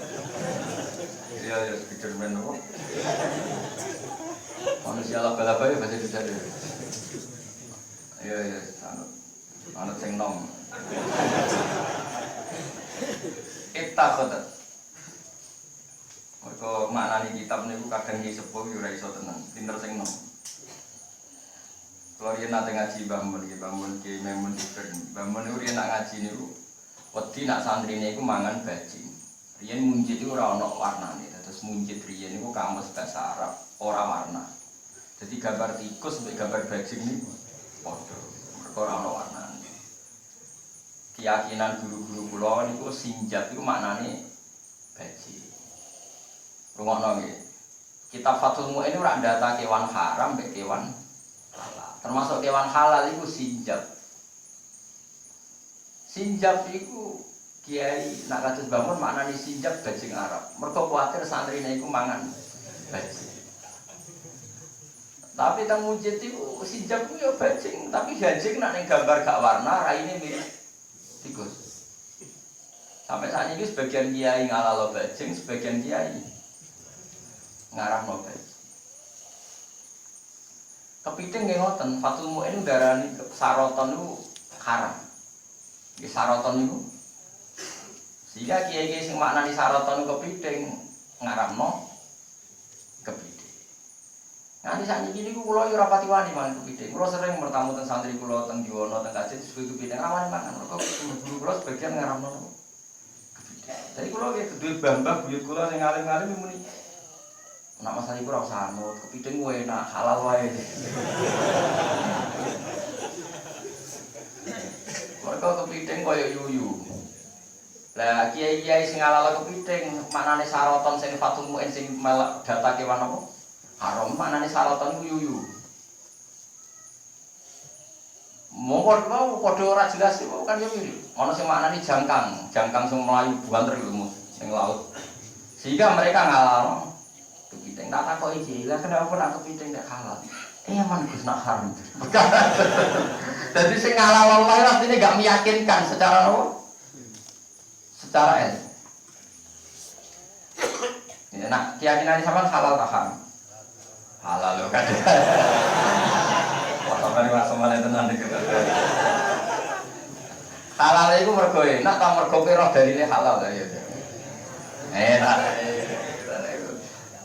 Iya, Spiderman apa? Manusia laba-laba ya bahasa Indonesia deh. Iya, anut sing nom. Ittakhadhat. Mergo maknane kitab niku kadang disepuh yo ora iso tenan, pinter sing nom. Kalau dia nak ngaji bangun, ki memun diberi, bangun itu dia nak ngaji ni, waktu nak santri ni aku mangan bajing. Rian munjid itu orang nak warna ni, terus munjid rian itu kamus bahasa Arab, orang warna. Jadi gambar tikus sampai gambar bajing ni, podo, orang nak warna ni. Keyakinan guru-guru pulau ni itu sinjat itu maknanya bajing. Rumah nongi, kitab Fathul Mu'in ini orang data kewan haram, kewan termasuk kewan halal itu sinjab. Sinjab itu kiai nak kados bangun maknane sinjab bajing Arab. Mergo kuwatir santrine iku mangan bajing. Tapi teng mujid itu sinjab ku ya bajing, tapi bajing nak ning gambar gak warna raine mirip tikus. Sampai saat ini sebagian kiai ngalalo bajing, sebagian kiai ngarahno bajing. Kepiting nggih ngoten, Fathul Mu'in darani saroton niku haram. Nggih saroton niku. Sehingga kiai-kiai sing maknani saroton kepiting ngaramno kepiting. Nanti sakniki niku kula yo ora pati wani mangan kepiting. Kula sering bertamu teng santri kula teng Diwono teng Kajen suwi kepiting rawani mangan. Mergo guru kula sebagian ngaramno kepiting. Jadi kula nggih duwe mbah-mbah buyut kula sing alim-alim muni nak masalah iku ora usah anut, kepiting ku enak, halal wae. Mergo kepiting kaya yuyu. Lah kiai-kiai sing halal kepiting, maknane saroton sing Fathul Mu'in sing melak data kewan apa? Haram, maknane saroton ku yuyu. Monggo mau padha ora jelas iku kan yo mirip. Ana sing maknane jangkang sing mlayu buanter ilmu sing laut. Sehingga mereka ngalalno kepiting, tak takoki iki, lah kenapa nak kepiting nek halal? Man Gus nak haram. Jadi sing halal wae artine gak meyakinkan secara apa? Secara ilmu. Ya nak keyakinan sampean halal ta haram? Halal lho kan. Foto sampeyan wasomane tenan iki. Halal iku mergo enak ta mergo roh daline halal ta ya. Enak.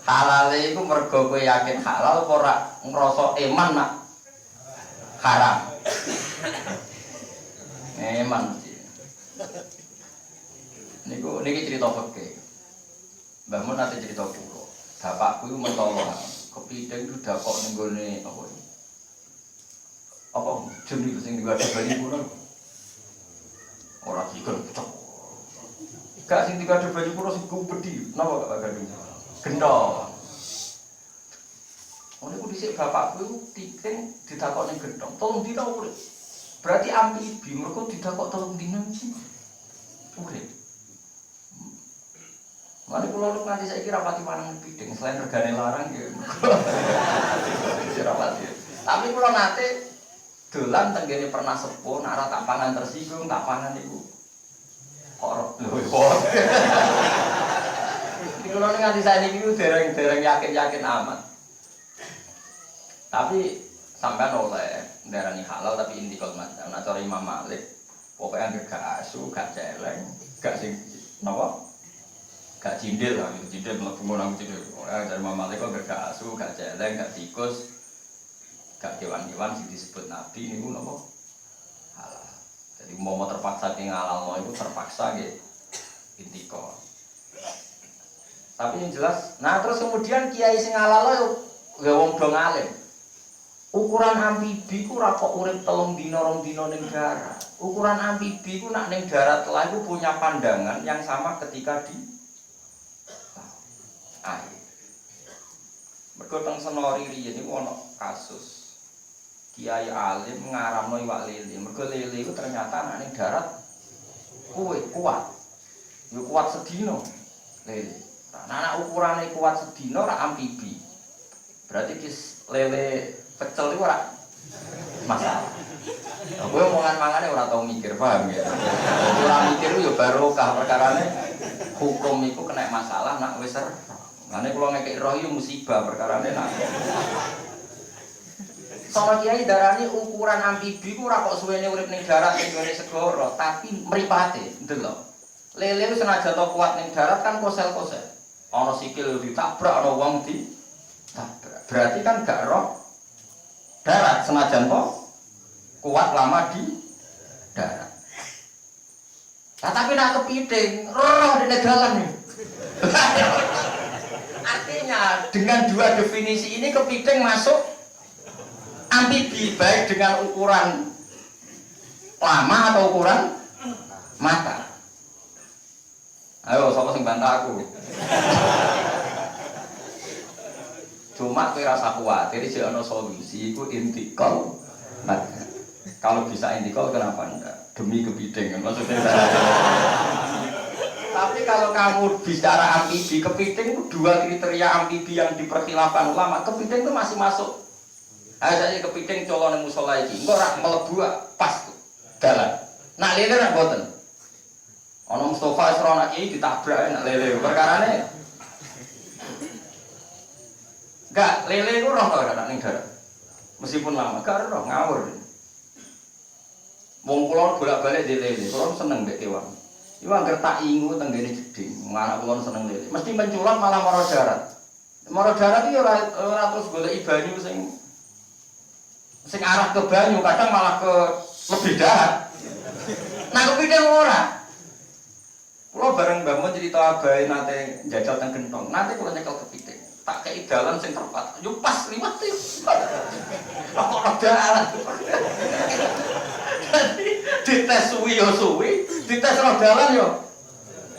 Halal iku mergo kowe yakin halal apa ora ngrasa iman nak haram. Eman. Niki cerita fikih. Mbah Mun nate cerita kula. Bapakku iku mentolo kepiting itu dakok ning gone apa iki? Apa jenenge sing diwadah bali kula? Ora dikon cocok. Gak sing diwadah bali kula sing gubedi. Napa gak gadung? Gendong. Ono ku dhisik bapakku iku piting didakok ning gendong. Tolong dina urip. Berarti amfibi mergo didakok tolong dina iki. Urip. Mane kula lu nganti saiki rapati manang piting selain regane larang ya. Rapati. Tapi kula nate dolan tenggene pernah sepuh nek ora tak pangan tersinggung, tak pangan iku. Kok kula nganti saiki iku dereng-dereng yakin-yakin amat. Tapi sampean oleh ndarani halal tapi intikal madzhab. Nah cara Imam Malik pokoknya gak asu, gak celeng, gak sing napa? Gak cindil lah, cindil mlebu nang cindil. Ora dari Imam Malik kok gak asu, gak celeng, gak tikus, gak kewan-kewan sing disebut nabi niku napa? Halal. Jadi mau terpaksa ki ngalalno iku terpaksa nggih intikal. Tapi yang jelas, nah terus kemudian kiai sing ngalalno yo wong do ngalim. Ukuran amfibi ku ora kok urip 3 dina 2 dina ning darat. Ukuran amfibi ku nak ning darat lah iku punya pandangan yang sama ketika di air. Mergo teng Senori riyen niku ana kasus kiai alim ngaramno iwak lele. Mergo lele iku ternyata nak ning darat kuat. Yo kuat sedina lele. Nah, anak ukurane kuat sedina ora amfibi. Berarti lele pecel itu ora masalah. Kowe omongan-mangane ora tau mikir, paham ya? Ora mikir yo barokah perkarane hukum iku kena masalah nak wis ser. Mane kula ngekeki roh yo musibah perkarane nak. Sono kiai darani ukuran amfibi ku ora kok suwene urip ning darat ning gone segara, tapi mripate, ndelok. Lele wis senajan to kuat ning darat kan kosel-kosel. Ana sikil ditabrak, ana wong ditabrak. Berarti kan gak roh darat senajan toh kuat lama di darat. Nah, tapi nak kepiting roh di dalan nih. Artinya dengan dua definisi ini kepiting masuk amfibi baik dengan ukuran lama atau ukuran mata. Ayo sapa sing bantah aku. Cuma kowe rasa kuwatir iki ana solusi iku intikal. Nah, kalau bisa intikal kenapa enggak? Demi kepiting kan maksudnya. Tapi kalau kamu bicara amfibi, kepiting itu dua kriteria amfibi yang diperkhilafkan ulama. Kepiting itu masih masuk. Ayo saya kepiting colone musala iki. Engko ora mlebu pas dalan. Nak lele ora mboten. Ana Mustofa Isra iki ditabrak nak lele. Perkarane enggak, lele itu roh tau gak ning darat. Meskipun lama, gak roh ngawur. Wong kula bolak-balik di lele, kula seneng mbek kewan. Iku anggere tak ingu teng ngene jeding, anak kula seneng lele. Mesti menculat malah maro darat. Maro darat iki ora terus goleki banyu sing arah ke banyu, kadang malah ke lebih darat. Nah kepiting ora. Kula bareng Mbah Mun cerita abahe nate njajal teng Gentong. Nate kula nyekel kepiting. Tak kei dalan sing tepat. Yo pas liwat iki. Kok ora dalan. Dites suwi yo suwi, dites ora dalan yo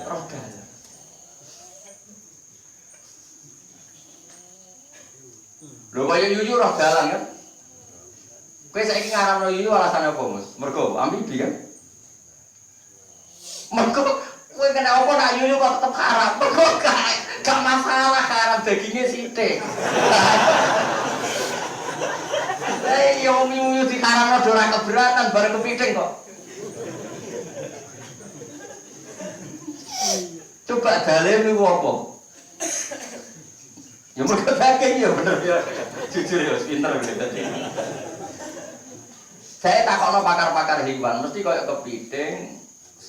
ora dalan. Lho kaya yuyu ora dalan kan? Kowe saiki ngaramno yuyu alasane apa, Mus? Mergo amfibi kan? Mergo kowe kena apa nak yuyu kok tetep haram? Mergo gak masalah haram dagingnya sithik. Yo yuyu dikaramno ora keberatan bareng kepiting kok. Coba dalem niku apa? Ya mergo daging ya bener ya. Jujur ya pinter bener tadi. Saya takokno pakar-pakar hewan, mesti koyo kepiting,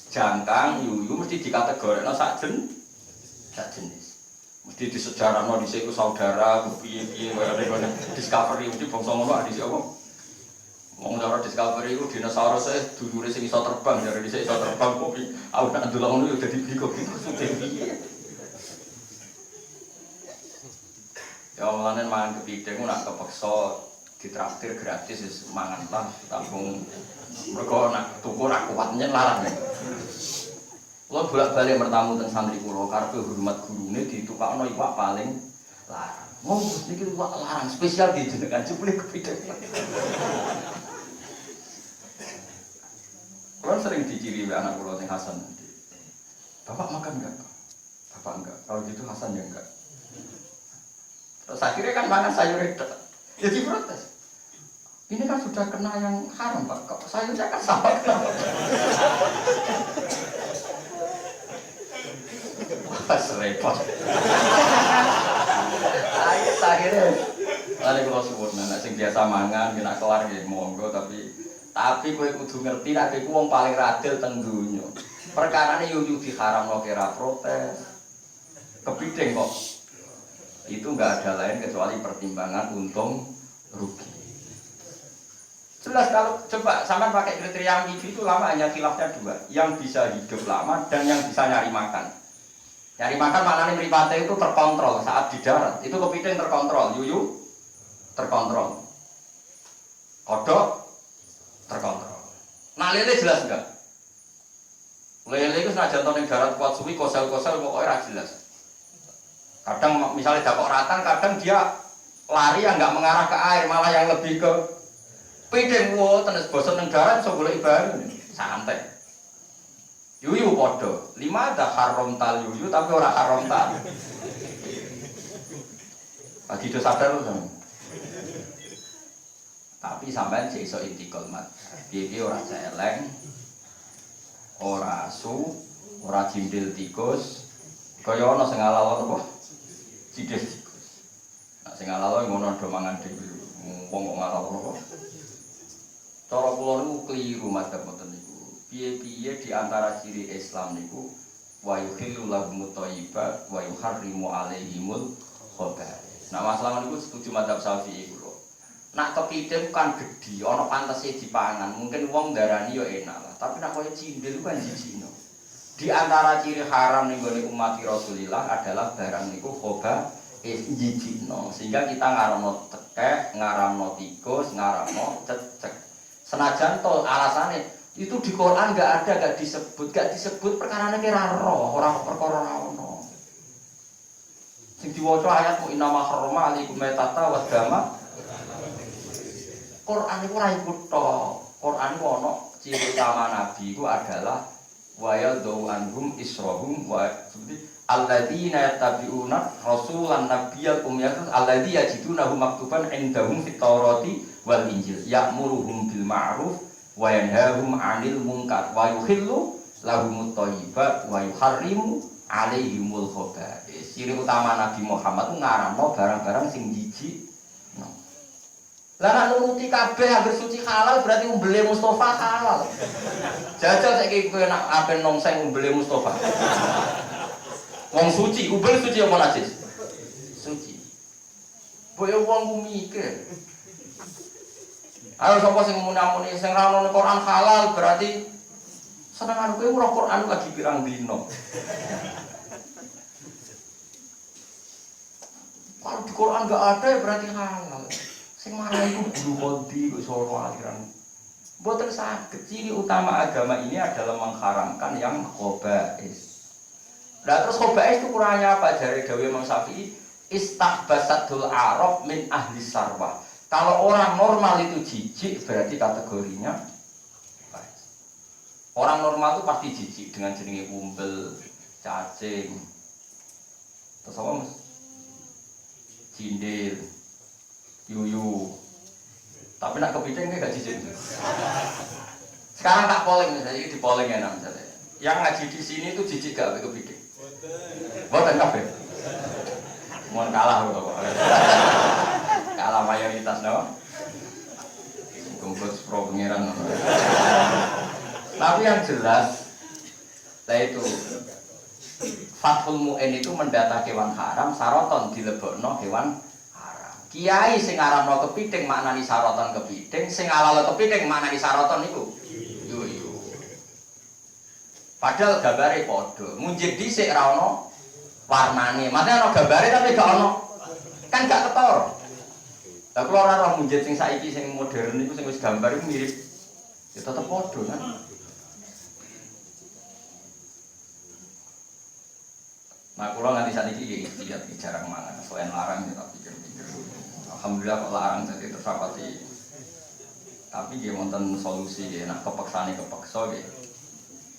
jangkang, yuyu mesti dikategorikno sak jenis. Mesti disejarahno dhisik ku saudara, ku piye-piye koyo ngene Discovery mesti bangsa ngono dhisik apa? Wong cara Discovery ku dinosaurus e dulure sing iso terbang, jare dhisik iso terbang kok aku nak ndelok ngono yo dadi biko-biko sudah piye. Ya mulane mangan kepiting ku nak kepeksa ditraktir gratis wis mangan lah tabung mergo nak tuku ra kuat nyen larang. Kula bolak-balik bertamu teng santri kula karepe hormat gurune ditukakno iwak paling larang. Oh, niki iwak larang spesial dijenengan jupule kepiting. Kula sering diciri anak kula sing Hasan. Bapak makan enggak? Bapak enggak. Kalau gitu Hasan ya enggak. Terus akhirnya kan makan sayur itu. Jadi protes. Ini kan sudah kena yang haram Pak, kok sayurnya kan sama kenapa? Wah, serempet. Akhirnya, lalu kalau suwun, anak sing biasa mangan, kena kelar ya monggo, tapi kowe kudu ngerti, nek kowe wong paling radil teng donya. Perkarane yuyu diharamno kira protes. Kepiting kok. Itu enggak ada lain kecuali pertimbangan untung rugi. Jelas kalau coba sampai pakai kriteria MIFI itu lama hanya khilafnya dua, yang bisa hidup lama dan yang bisa nyari makan. Nyari makan maknanya mripate itu terkontrol saat di darat. Itu kepiting terkontrol, yuyu terkontrol. Kodok terkontrol. Nah lele jelas enggak? Lele itu senajan ning darat kuat suwi kosel-kosel pokoknya ra jelas. Kadang misalnya dakok ratan, kadang dia lari yang enggak mengarah ke air, malah yang lebih ke piting wo tenes bosen nang darat iso golek bareng santai. Yuyu padha. 5 ada haram tal yuyu tapi ora haram tal. Pagi itu sadar lho sampean. Tapi sampean sik iso intikal mat. Piye ora celeng. Ora asu, ora cindil tikus. Kaya ana sing halal apa? Cindil tikus. Nah sing halal ngono do mangan dhewe. Wong kok halal apa? Cara kula niku kliru madzhab ngoten niku. Piye-piye di antara ciri Islam niku wa yuhillu lahumut thayyibat wa yuharrimu alaihimul khaba'ith. Nah, masalah niku setuju madzhab Syafi'i kula. Nak kepiting kan gedhi, ana pantese dipangan. Mungkin wong darani ya enak lah, tapi nak koyo cindil kan jijikno. Di antara ciri haram ning gone umat Rasulillah adalah barang niku khaba'ith jijikno. Sehingga kita ngaramno tekek, ngaramno tikus, ngaramno cecek. Senajan tol alasannya itu di Quran enggak ada, enggak disebut perkarane kira roh, ora perkara ono. Sing diwaca ayat mu inna ma harrama alaikum maitata wa dama. Quran iku ora iku tok. Quran iku ono ciri utama nabi iku adalah wa yadhu anhum israhum wa seperti alladzina yattabi'una rasulan nabiyyal ummiyah alladzi yajidunahu maktuban indahum fit taurati wal injil ya'muruhum bil ma'ruf wa yanhahum 'anil munkar wa yuhillu lahumut thayyibat wa yuharrimu 'alaihimul khaba'ith. Ciri utama Nabi Muhammad ku ngaramno barang-barang sing jijik. Lah nek nuruti kabeh anggere suci halal berarti umbele Mustofa halal. Jajal saiki kowe nek apen nongseng umbele Mustofa. Wong suci, umbel suci apa najis? Suci. Boyo wong ku mikir. Ayo sapa sing muni-muni sing ra ono Quran halal berarti senengan kowe ora Quran lagi pirang dino. Kalau di Quran enggak ada ya berarti halal. Sing marah iku guru kondi kok iso aliran. Mboten saged ciri utama agama ini adalah mengharamkan yang khaba'is. Nah terus khaba'is itu kurangnya apa? Dari Dawi Imam Syafi'i istahbasatul arab min ahli sarwah. Kalau orang normal itu jijik berarti kategorinya baik. Orang normal itu pasti jijik dengan jenenge umbel, cacing. Terus apa Mas? Cindil, yuyu. Tapi nak kepiting gak jijik. Sekarang tak polling misalnya, di polling enak misalnya. Yang ngaji di sini itu jijik gak kepiting? Boten kabeh. Mohon kalah kok. Kalah mayoritas no. muga pro pangeran. Tapi yang jelas lah itu Fathul Mu'in itu mendata kewan haram, saroton dilebokno kewan haram. Kiai sing aranno kepiting maknani saroton kepiting, sing alal kepiting maknani saroton iku. Yo. Padahal gambare padha. Munjid dhisik ra ono warnane. Maksudnya ono gambare tapi gak ono. Kan gak ketara. Lah kula ora roh munjid sing saiki sing modern iku sing wis gambar iku mirip. Ya tetep padha kan. Nah, kalau nanti saat ini jarang mangan, selain larang ya tapi pikir-pikir. Alhamdulillah kok larang jadi tersapati. Tapi dia wonten solusi ya, nak kepaksane kepaksa ya.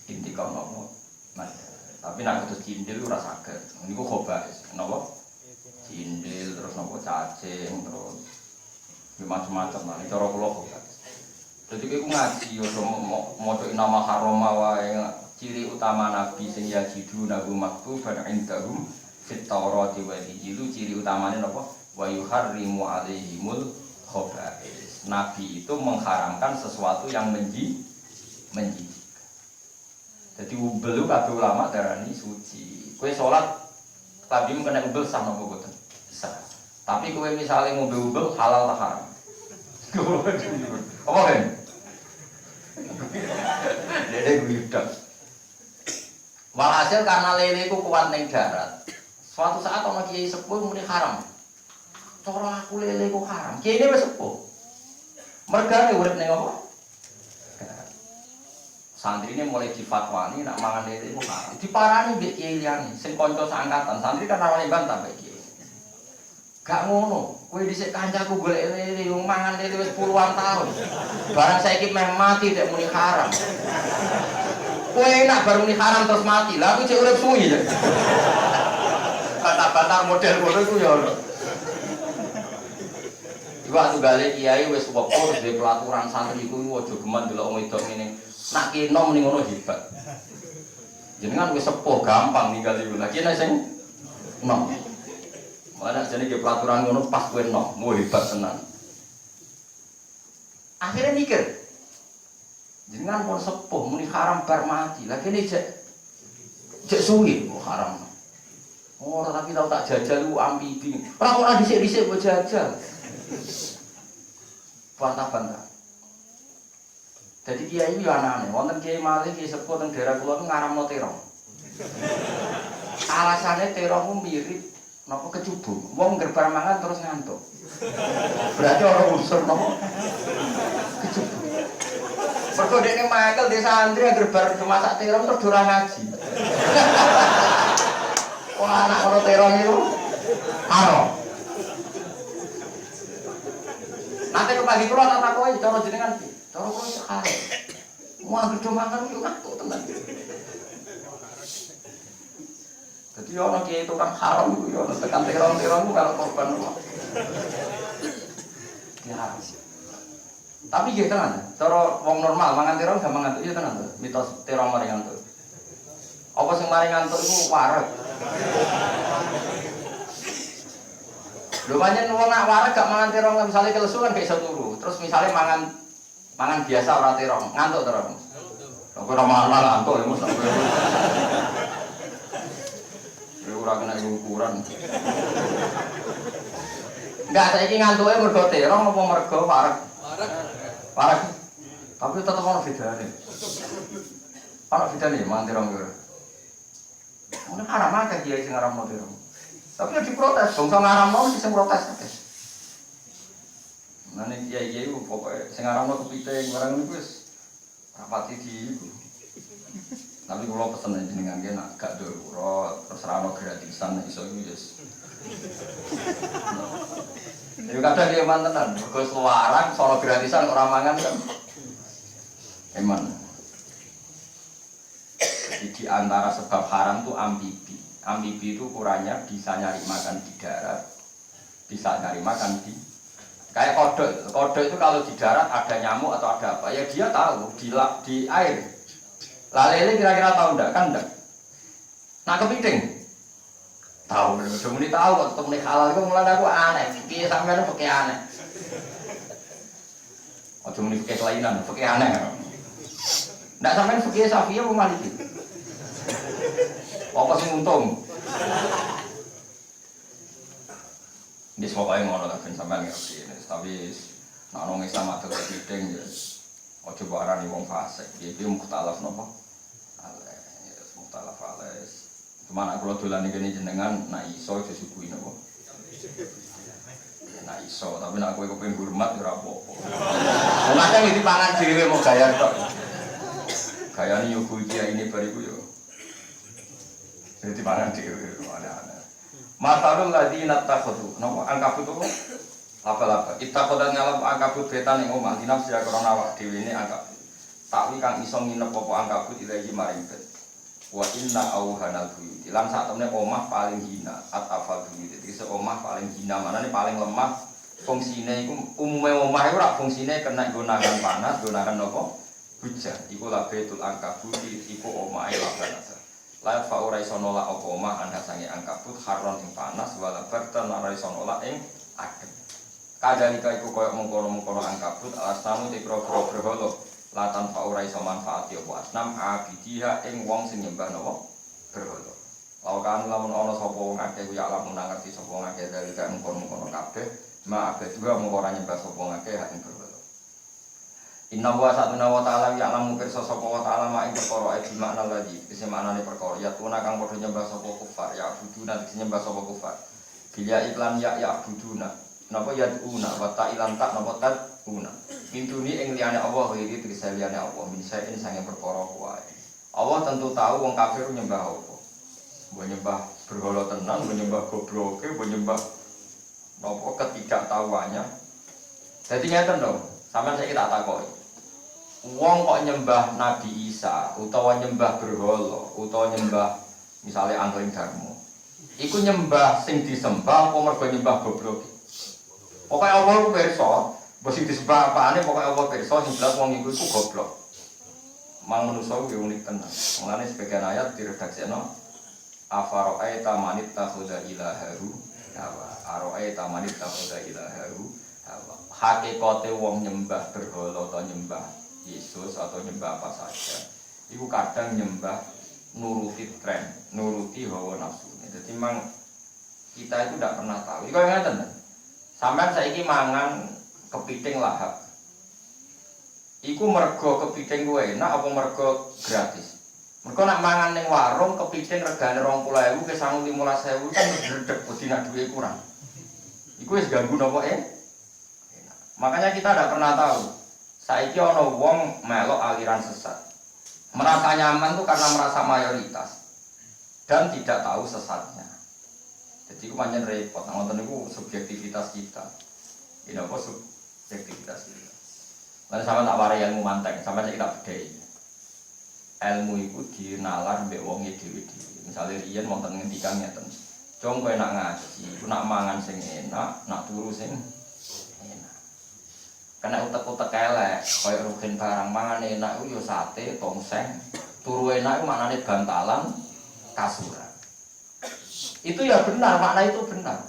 Inti kau nopo. Nah, tapi nak kudu cindil ora saged. Niku khobais, napa? Cindil terus nopo cacing terus macam-macam lah. Ini cara kula khobais. Jadi aku ngaji yo maca nama haroma wae. Ciri utama Nabi sing yajidu nabu maktuban indahum fit Taurati wal Injil, ciri utamanya napa? Wa yuharrimu alaihimul khaba'is. Nabi itu mengharamkan sesuatu yang menjijikkan. Jadi ubel kabeh ulama darani suci. Kowe salat tapi kena ubel sah napa boten? Sah. Tapi kowe misale ngombe ubel halal ta haram? Apa kan? Dede gudak. Walhasil karena lele itu kuat ning darat. Suatu saat ana kiai sepuh muni haram. Cara aku lele ku haram. Kiai ini wis sepuh. Mergane urip ning apa? Santri ini mulai difatwani nak mangan lele ku haram. Diparani mbek kiai liyane sing kanca seangkatan. Santri kan rawani bantah mbek kiai. Gak ngono. Kowe dhisik kancaku golek lele wong mangan lele wis puluhan tahun. Barang saiki meh mati nek muni haram. Kowe enak baru ini haram terus mati. Lah aku cek urip suwi ya. Bantah-bantah model ngono iku ya ono. Iwak tunggale kiai wis wektu dhe pelaturan santri iku aja geman delok wong wedok ngene. Nak kena muni ngono hebat. Jenengan wis sepuh gampang ninggal iku. Lah kene sing nom. Mana jane ge pelaturan ngono pas kowe nom, mau hebat tenan. Akhirnya mikir jenengan mau sepuh, muni haram bar mati. Lagi ini cek suwi, haram. Oh, tapi tahu tak jajal lu ambibi. Orang disik-disik buat jajal. Bantah-bantah. Jadi kiai ini aneh-aneh. Wonten kiai malih kiai sepuh teng daerah kula ngaramno terong. Alasannya terong mirip napa kecubung. Wong gerbar mangan terus ngantuk. Berarti orang unsur napa kecubung. Mergo dekne mangkel di santri agar bar masak terong terus durang ngaji. Wah, anak ono terong itu haram. Nanti ke pagi kula tak takoki cara jenengan piye? Cara kula haram. Mau gedhe makan yo ngantuk tenan. Jadi ono kiai tukang haram iku yo tekan terong-terong kalau korban kok. Ya. Tapi gitu tenan, cara wong normal mangan terong gampang ngantuk iya tenan to. Mitos terong mari ngantuk. Apa sing mari ngantuk iku wareg. Lho pancen wong nak wareg gak mangan terong misale kelesu kan gak iso turu. Terus misale mangan biasa ora terong, ngantuk terong. Kok ora mangan ngantuk ya mesti. Ya ora kena ukuran. Enggak saiki ngantuke mergo terong apa mergo wareg? Parah, tapi tetap ono bedane. Ono bedane mangan terong yo. Ono haram akeh kiai sing ngaramno terong. Tapi yo diprotes, bangsa ngaramno sing protes akeh. Nane kiai-kiai ku pokoke sing ngaramno kepiting barang niku wis rapati di iku. Tapi kula pesen jenengan ki nek gak darurat terus ra ono gratisan iso iku wis. Ya kadang dia mantenan, mergo selarang sono gratisan orang mangan kan. Eman. Jadi di antara sebab haram itu amfibi. Amfibi itu ukurannya bisa nyari makan di darat, bisa nyari makan di kayak kodok. Kodok itu kalau di darat ada nyamuk atau ada apa, ya dia tahu di air. Lele kira-kira tahu enggak? Kan enggak. Nah kepiting tahu, udah muni tahu kok ketemu halal itu mulai aku aneh. Kiai sampean pakai aneh. Ojo muni fikih kelainan, fikih aneh. Ndak sampean fikih Syafi'i apa Maliki? Apa sing untung? Di pokoknya ngono lah, sampean ngerti. Tapi nek nang Islam ada kepiting ya. Ojo barani wong fasik. Iki mukhtalaf napa? Mukhtalaf alaih. Cuma nek kula dolan ngene jenengan nek iso disuguhi napa? Nek iso, tapi nek kowe kepengin hormat ya ora apa-apa. Wong akeh iki pangan dhewe mau gaya tok. Gayane yo kuwi ini bariku yo. Jadi pangan dhewe ana-ana. Matarul ladina takhudhu. Napa angkabut apa? Apa-apa. Ittakhadha ngalap angkabut betan ing omah dinafsi ya krana awak dhewe ne angkabut. Takwi kang iso nginep apa angkabut ilahi maring bet. Wa inna auhanal buyut. Lan sak temene omah paling hina at-afal buyut. Iki omah paling hina manane paling lemah. Fungsine iku umume omah iku ora fungsine kena gunakan panas, gunakan napa? Hujan. Iku labetul angkabut iku omahe laban. Layak fa ora iso nolak apa omah anda sange angkabut haron ing panas wala berten ora iso nolak ing adem. Kadalika iku koyo mengkono-mengkono angkabut asnamu te pro-pro berhala latan fa ora iso manfaati apa asnam abidiha ing wong sing nyembah napa berhala. Lawakan lamun ana sapa wong akeh ya lamun ngerti sapa wong akeh dalika mengkono-mengkono kabeh ma abet dua mung ora nyembah sapa wong akeh ing berhala. Inna wa satuna wa ta'ala ya'lamu pirsa sapa wa ta'ala ma ing perkara iki makna lagi kese maknane perkara ya tuna kang padha nyembah sapa kufar ya buduna kese nyembah sapa kufar bila iklan ya buduna napa ya una wa ta'ilan tak napa una pintuni ing liyane Allah iki tegese liyane Allah min saen sange perkara wae Allah tentu tahu wong kafir nyembah apa mbok nyembah berhala tenan mbok nyembah gobloke mbok nyembah napa ketidaktahuannya dadi ngeten dong sampeyan saiki tak takoki wong kok nyembah Nabi Isa utawa nyembah berhala utawa nyembah misalnya Angling Darmo iku nyembah sing disembah apa mergo nyembah goblok pokoke Allah ku pirsa mbok sing disembah apane pokoke Allah pirsa sing jelas wong iku goblok mang manusa ku unik tenan mulane sebagian ayat diredaksekno afara'aita manit takhudha ilahahu hawa ara'aita manit takhudha ilahahu hawa hakikate wong nyembah berhala utawa nyembah Yesus atau nyembah apa saja, itu kadang nyembah nuruti tren, nuruti hawa nafsu. Jadi memang kita itu tidak pernah tahu. Iku ngeten. Sampeyan saiki mangan kepiting lahap. Iku mergo kepiting kuwi enak apa mergo gratis? Mergo nak mangan ning warung kepiting regane 20.000 ke 15.000 kan gredeg bodine duwe kurang. Iku wis ganggu napa Makanya kita tidak pernah tahu. Saiki ana wong melok aliran sesat. Merasa nyaman itu karena merasa mayoritas dan tidak tahu sesatnya. Jadi itu pancen repot. Ngoten niku subjektivitas kita. Ini apa subjektivitas kita. Lan sampeyan tak warai ilmu manteng, sampeyan kita bedhei. Ilmu iku dinalar mbek wonge dhewe-dhewe. Misale riyen wonten ngendikan ngeten. Cung kowe nak ngaji, ku nak mangan sing enak, nak turu sing kena utek-utek elek, kaya rugen barang mangan enak itu ya sate, tongseng, turu enak itu maknanya bantalan, kasuran. Itu ya benar, makna itu benar.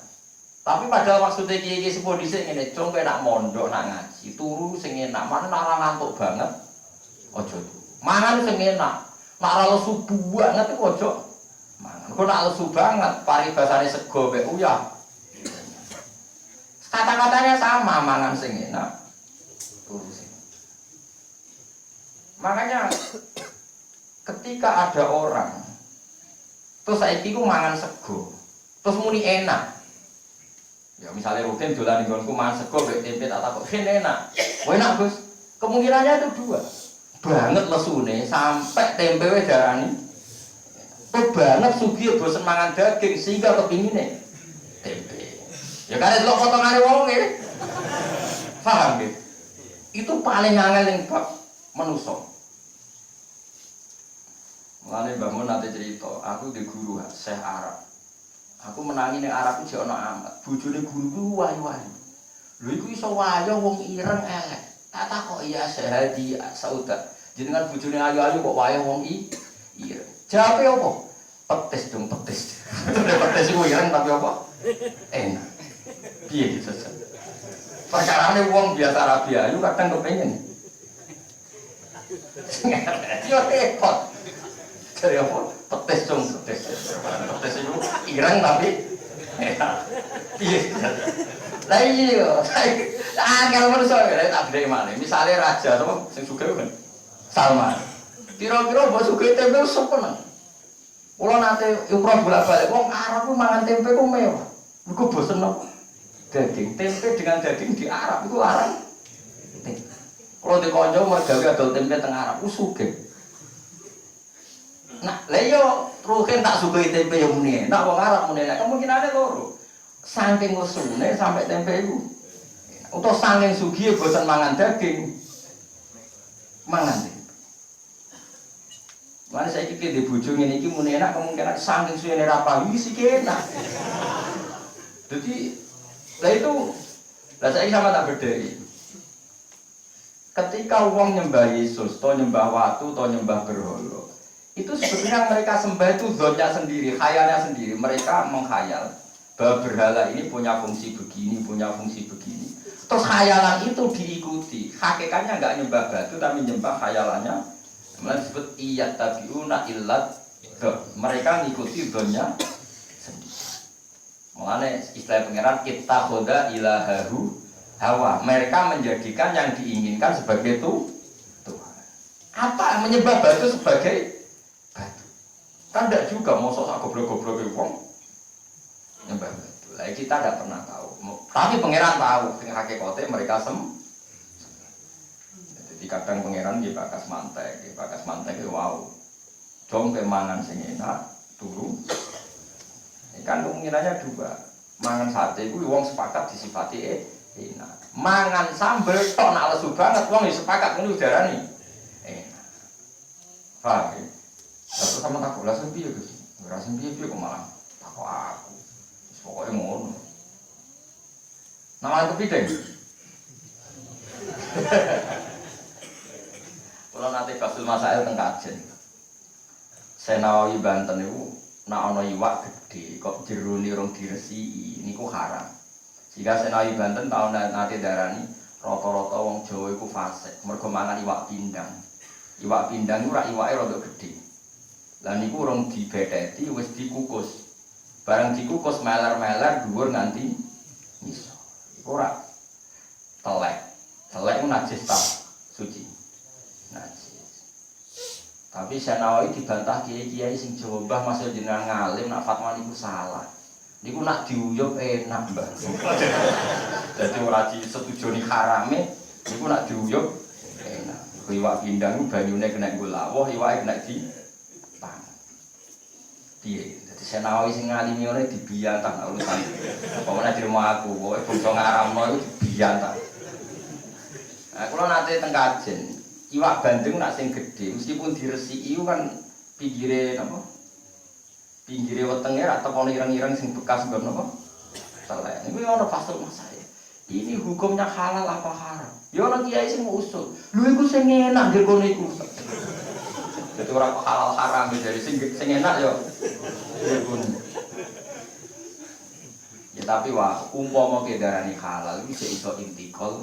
Tapi pada maksudnya kiai sepuh dhisik ngene, cung kowe nak mondok, nak ngaji, turu sing enak, mana ora ngantuk banget. Aja turu. Mangan sing enak. Nak ora lesu banget iku aja mangan. Kok nak lesu banget, paribasane sego mbek uyah. Kata-katanya sama, mangan sing enak. Makanya ketika ada orang terus saiki ku mangan sego terus muni enak ya misalnya rutin dolan nggonku mangan sego mbek tempe tak takok enak enak Gus kemungkinannya itu dua banget lesune sampai tempe wis darani banget sugih bosen mangan daging sehingga kepingine tempe ya karena delok potongane wong paham nggih itu paling angel yang bab manusia. Mulane Mbah Mun nate cerita, aku di guru Syekh Arab. Aku menangi ning Arab iki ana amat. Bojone guru ku wayu-wayu. Lho iku iso wayo wong ireng elek. Tak takoki ya Syekh Hadi Sauda. Jenengan bojone ayu-ayu kok wayo wong ireng. Jawabe apa? Petis dong petis. Petis iku ireng tapi apa? Enak. Piye gitu saja. Perkarane wong biasa rabi ayu kadang kepengin. Yo repot. Dari apa? Petis dong, petis. Petis itu ireng tapi iya. Lah iya, kalau menurut saya tak beda mana. Misalnya raja atau sing sugih kan Salman. Kira-kira mbok sugih tempe sapa nang? Kula nate umroh bolak-balik wong Arab ku mangan tempe ku mewah. Mergo bosen apa? Daging tempe dengan daging di Arab itu larang. Kalau di konco mergawe adol tempe teng Arab ku sugih. Nah, lha yo rugen tak sugih tempe yo muni. Nak wong Arab muni nek kemungkinane loro. Saking usune sampai tempe iku. Utawa saking sugih bosan mangan daging. Mangan tempe. Mane saiki ki di bojo ngene iki muni enak kemungkinan saking suwene ra payu iki enak. Jadi lah itu lah saiki sama tak bedheki. Ketika wong nyembah Yesus, atau nyembah watu, atau nyembah berhala, itu sebetulnya mereka sembah itu zonnya sendiri, khayalnya sendiri. Mereka menghayal bahwa berhala ini punya fungsi begini, punya fungsi begini. Terus khayalan itu diikuti. Hakikatnya nggak nyembah batu, tapi nyembah khayalannya. Kemudian disebut iyat tabiuna illat. Mereka ngikuti zonnya sendiri. Mulane istilah pangeran kita khoda ilahahu hawa. Mereka menjadikan yang diinginkan sebagai Tuhan. Apa menyembah batu sebagai batu? Kan tidak juga mau sok goblok-goblok wong nyembah batu. Lah kita tidak pernah tahu. Tapi pangeran tahu dengan hakikate mereka Jadi kadang pangeran di bakas mantek wow. Dong kemangan sing enak turu. Kan kemungkinannya dua. Mangan sate itu wong sepakat disifati enak. Mangan sambel tok nak lesu banget wong sepakat ngene udarane enak. Paham ya? Terus sama takut langsung piye Gus? Langsung piye kok malah takut aku. Pokoke ngono. Nama kepiting. Kalau nanti Basul Masail teng Kajen. Senawi Banten niku nek ana iwak gedhe kok jerone rong diresiki niku haram. Jika Senawi Banten tahun nanti darani rata-rata wong Jawa iku fasik mergo mangan iwak pindang. Iwak pindang iku ora iwake rada gedhe. Lah niku rong dibetheti wis dikukus. Barang dikukus meler-meler dhuwur nganti ngisor. Iku ora telek. Telek ku najis ta suci. Najis. Tapi Senawi dibantah kiai-kiai sing Jawa Mbah masih jenengan ngalim nak fatwa niku salah. Niku nak diuyup enak Mbah. Dadi ora disetujoni harame, niku nak diuyup enak. Iwak pindang ku banyune kena nggo lawuh, iwake kena dipangan. Piye? Dadi Senawi sing ngalimi ngene dibiyantah urusan. Pokoknya di rumah aku, pokoke bangsa ngaramno iku dibiyantah. Nah, kula nate teng Kajen, iwak bandeng nak sing gedhe meskipun diresiki kan pinggire napa? Pinggire wetenge ra tekono ireng-ireng sing bekas nggon napa? Telek. Niku ono pasal masalah. Ini hukumnya halal apa haram? Ya ono kiai sing usul. Lho iku sing enak ngger kono iku. Dadi ora kok halal haram dari sing enak ya. Ya tapi wah umpama kedarani halal iki iso intikal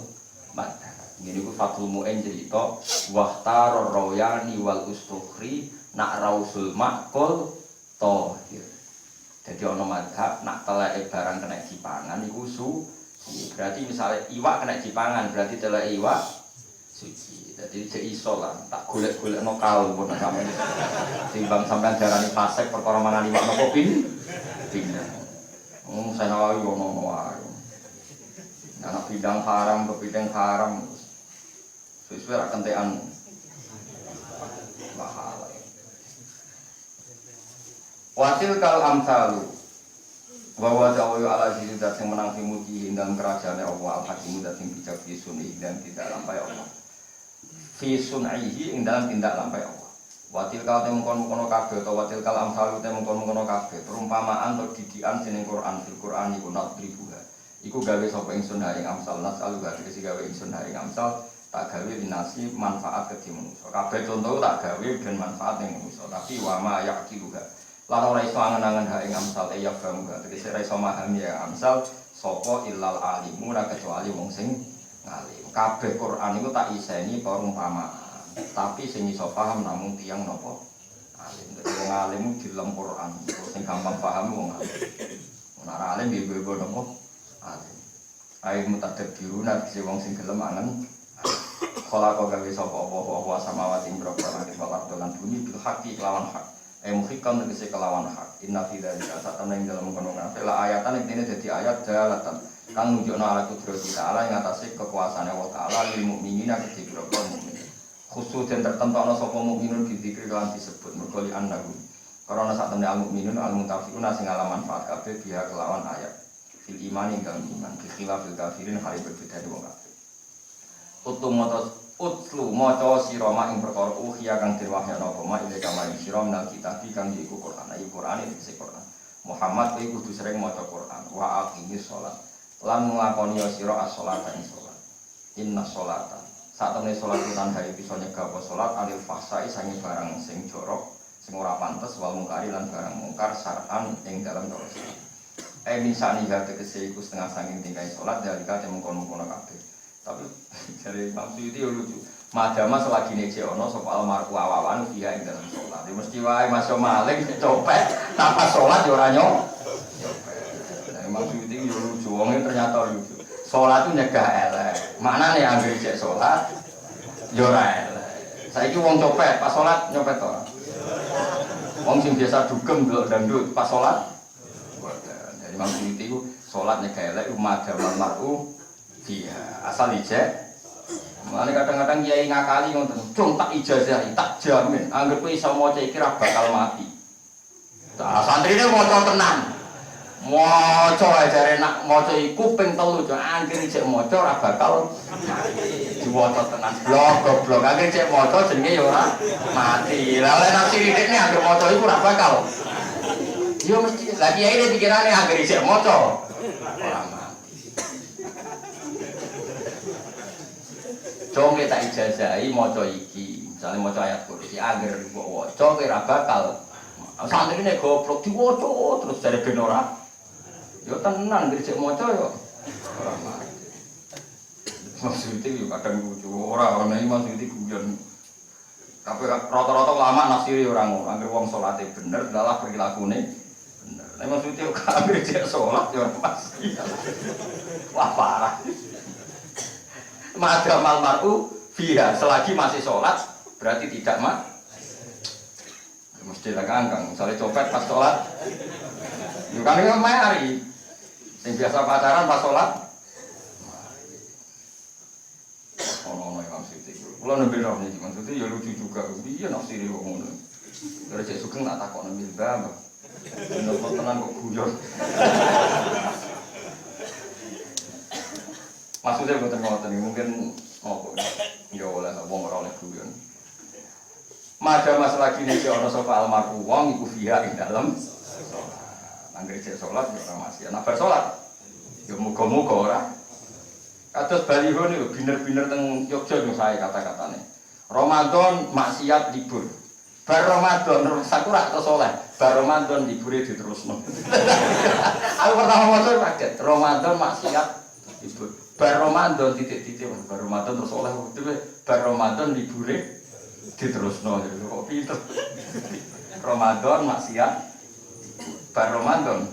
madan. Ngene iku Fathul Mu'in cerita wahtar royani wal ustukhri nak rausul makul tohir. Jadi ono madhab nak teleke barang kena dipangan iku suci. Berarti misalnya iwak kena dipangan berarti teleke iwak suci. Jadi cek iso lah tak golek-golekno kal pun sampeyan. Timbang sampeyan darani fasik perkara mangan iwak nopo pindang. Saya ono wae. Anak bidang haram ke bidang haram. Sesuai ra kentekan pahala. Wasil kal amsalu bahwa jawayu ala diri dat yang menang fimuji dalam kerajaan Allah al-hakimu dat yang bijak fi sun'i dan tidak lampai Allah fi sun'ihi ing dalam tindak lampai Allah. Watil kal temengkon-mengkono kabeh atau watil kal amsalu temengkon-mengkono kabeh perumpamaan atau didikan sining Quran fil Quran iku nadribuha iku gawe sapa ingsun ha ing amsal nasalu gawe gawe ingsun ha ing amsal tak gawe dinasi manfaat kedhi manusa. Kabeh contoh tak gawe ben manfaat ning manusa, tapi wa ma yaqiluha. Lan ora iso angen-angen ha ing amsal ya kamu tegese ora iso memahami ya amsal sapa illal alimu ora kecuali wong sing ngalim. Kabeh Quran iku tak iseni perumpamaan. Tapi sing iso paham namung tiyang napa alim. Dadi wong alim dilem Quran, sing gampang paham wong alim. Ora alim ibu-ibu napa alim. Ayo mutadabbiruna sing wong sing gelem angen. Kala kok gawe sapa apa samawati berapa langit lan bumi bil haqi kelawan hak. Muhikam tegese kelawan hak. Inna fi dzalika satana ing dalem kono kabeh la ayatan iki dadi ayat dalatan kang nunjukno ala kudrati ta'ala ing atase kekuasaane Allah Ta'ala lil mukminina kedhi berapa mukmin. Khusus dan tertentu ana sapa mukminun dizikir lan disebut mergo li annahu. Karena sak temne al mukminun al mutafiquna sing ala manfaat kabeh biha kelawan ayat. Fil imani kang iman fi khilafil kafirin hari berbeda wong kafir. Utlu maca sira ing perkara uhiya kang dirwahyana apa ma ile kamaring sira nang kitab kang iku Quran. Ayo Quran iki Quran. Muhammad kuwi kudu sering maca Quran. Wa aqimis shalah. Lan nglakoni sira as-shalata ing salat. Inna sholata. Satemene salat lan hari bisa nyegah apa salat alil fahsai sange barang sing jorok, sing ora pantes wal mungkari lan barang mungkar syar'an ing dalam cara salat. Min sani tegese iku setengah saking tingkai salat dari kate mengkon-mengkon kabeh. Tapi dari maksud itu lucu. Madama selagi nek ono sapa almarhum awawan dia ing dalam salat. Mesti wae masuk maling copet tanpa salat yo ora nyopet. Dari maksud itu yo lucu. Wonge ternyata lucu. Salat itu nyegah elek. Maknane anggere cek salat yo ora elek. Saiki wong copet pas salat nyopet ora. Wong sing biasa dugem delok dangdut pas salat. Dari maksud itu salat nyegah elek madama mar'u dia asal ijazah. Mulane kadang-kadang kiai ngakali ngoten, "Cung tak ijazahi, tak jamin anggere kowe iso maca iki ra bakal mati." Nah, santrine maca tenan. Maca ae jare nak maca iku ping 3, anggere cek maca ra bakal mati. Diwaca tenan goblok, anggere cek maca jenenge ya ora mati. Lah oleh nafsi ridikne anggere maca iku ra bakal. Yo mesti lagi ae pikirane anggere cek maca ora mati. Coba tak ijazahi maca iki, misalnya maca ayat kursi, agar mbok waca kowe ra bakal. Santrine goblok diwaca terus jare ben ora. Yo tenan ngrijek maca yo ora mati. Maksudnya yo kadang lucu ora ana iki maksudnya guyon. Kabeh rata-rata ulama nafsiri ora ngono, anggere wong salate bener dalah perilakune bener. Nek maksudnya kabeh cek salat yo pasti. Wah parah. Madamal mar'u fiha selagi masih sholat berarti tidak mesti lah kangkang misalnya copet pas sholat yuk kan ini mari yang biasa pacaran pas sholat oh yang maksudnya kalau nabi rahmi maksudnya ya lucu juga iya nafsiri kok ngono dari cek sugeng tak takut nabi bamba bener-bener tenang kok guyon maksudnya ngoten-ngoten mungkin apa ya oleh wong ora oleh guyon. Mada masalah gini si ana sapa almarhum wong iku fiha ing dalem salat. Anggere cek salat ya ora masih ana bar salat. Ya muga-muga ora. Kados baliho niku biner-biner teng Yogya niku sae kata-katane. Ramadan maksiat libur. Bar Ramadan sakura atau saleh. Bar Ramadan libure diterusno. Aku pertama maca kaget. Ramadan maksiat libur. Bar Ramadan titik-titik bar Ramadan terus oleh bar Ramadan libure diterusno kok pinter. Ramadan maksiat bar Ramadan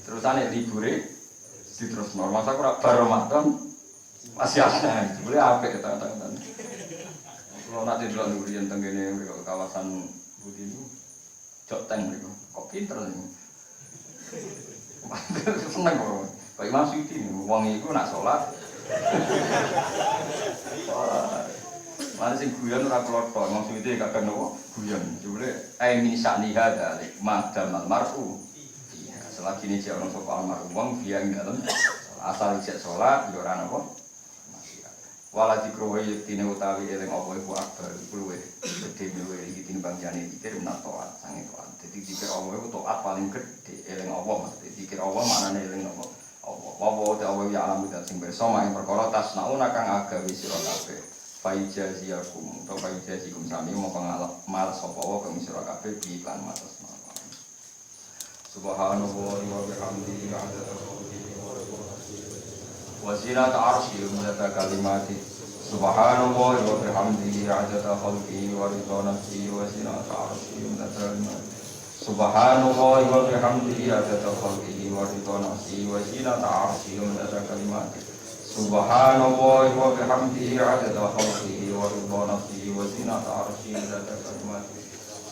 terusane libure diterusno. Masa ora bar Ramadan maksiat boleh apik kata-kata. Kalau nanti delok ngurian teng kene kawasan Budi niku jok teng mriku. Kok pinter niku. Seneng kok. Pak Imam Suyuti nih, wong iku nak sholat. Mana sing guyon ora klotho, Imam Suyuti kadang nopo guyon. Jebule min sa'niha dalik madamal mar'u. Iya, selagi ini cek orang sapa almarhum wong dia ing dalem asal cek sholat ya ora napa. Wala dikrowe yektine utawi eling apa iku akbar iku luwih gedhe luwih iki tinimbang jane dikir menawa taat sange taat. Dadi dikir Allah iku taat paling gedhe eling Allah mesti dikir Allah maknane eling apa. Wawa ta'awa ya alam dan sing bersama yang perkara tasnauna kang agawe sira kabeh faijaziyakum atau faijazikum sami mau pengamal sapa wa kang sira kabeh bi iklan matas subhanallah wa bihamdihi وزنة عرشه ومدد كلماته سبحان الله وبحمده عدد خلقه ورضا نفسه وزنة عرشه ومدد كلماته سبحان الله وبحمده عدد خلقه ورضا نفسه وزنة عرشه ومدد كلماته سبحان الله وبحمده عدد خلقه ورضا نفسه وزنة عرشه ومدد كلماته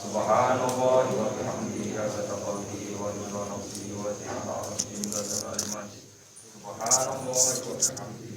سبحان الله وبحمده عدد خلقه ورضا نفسه وزنة عرشه ومدد كلماته سبحان الله وبحمده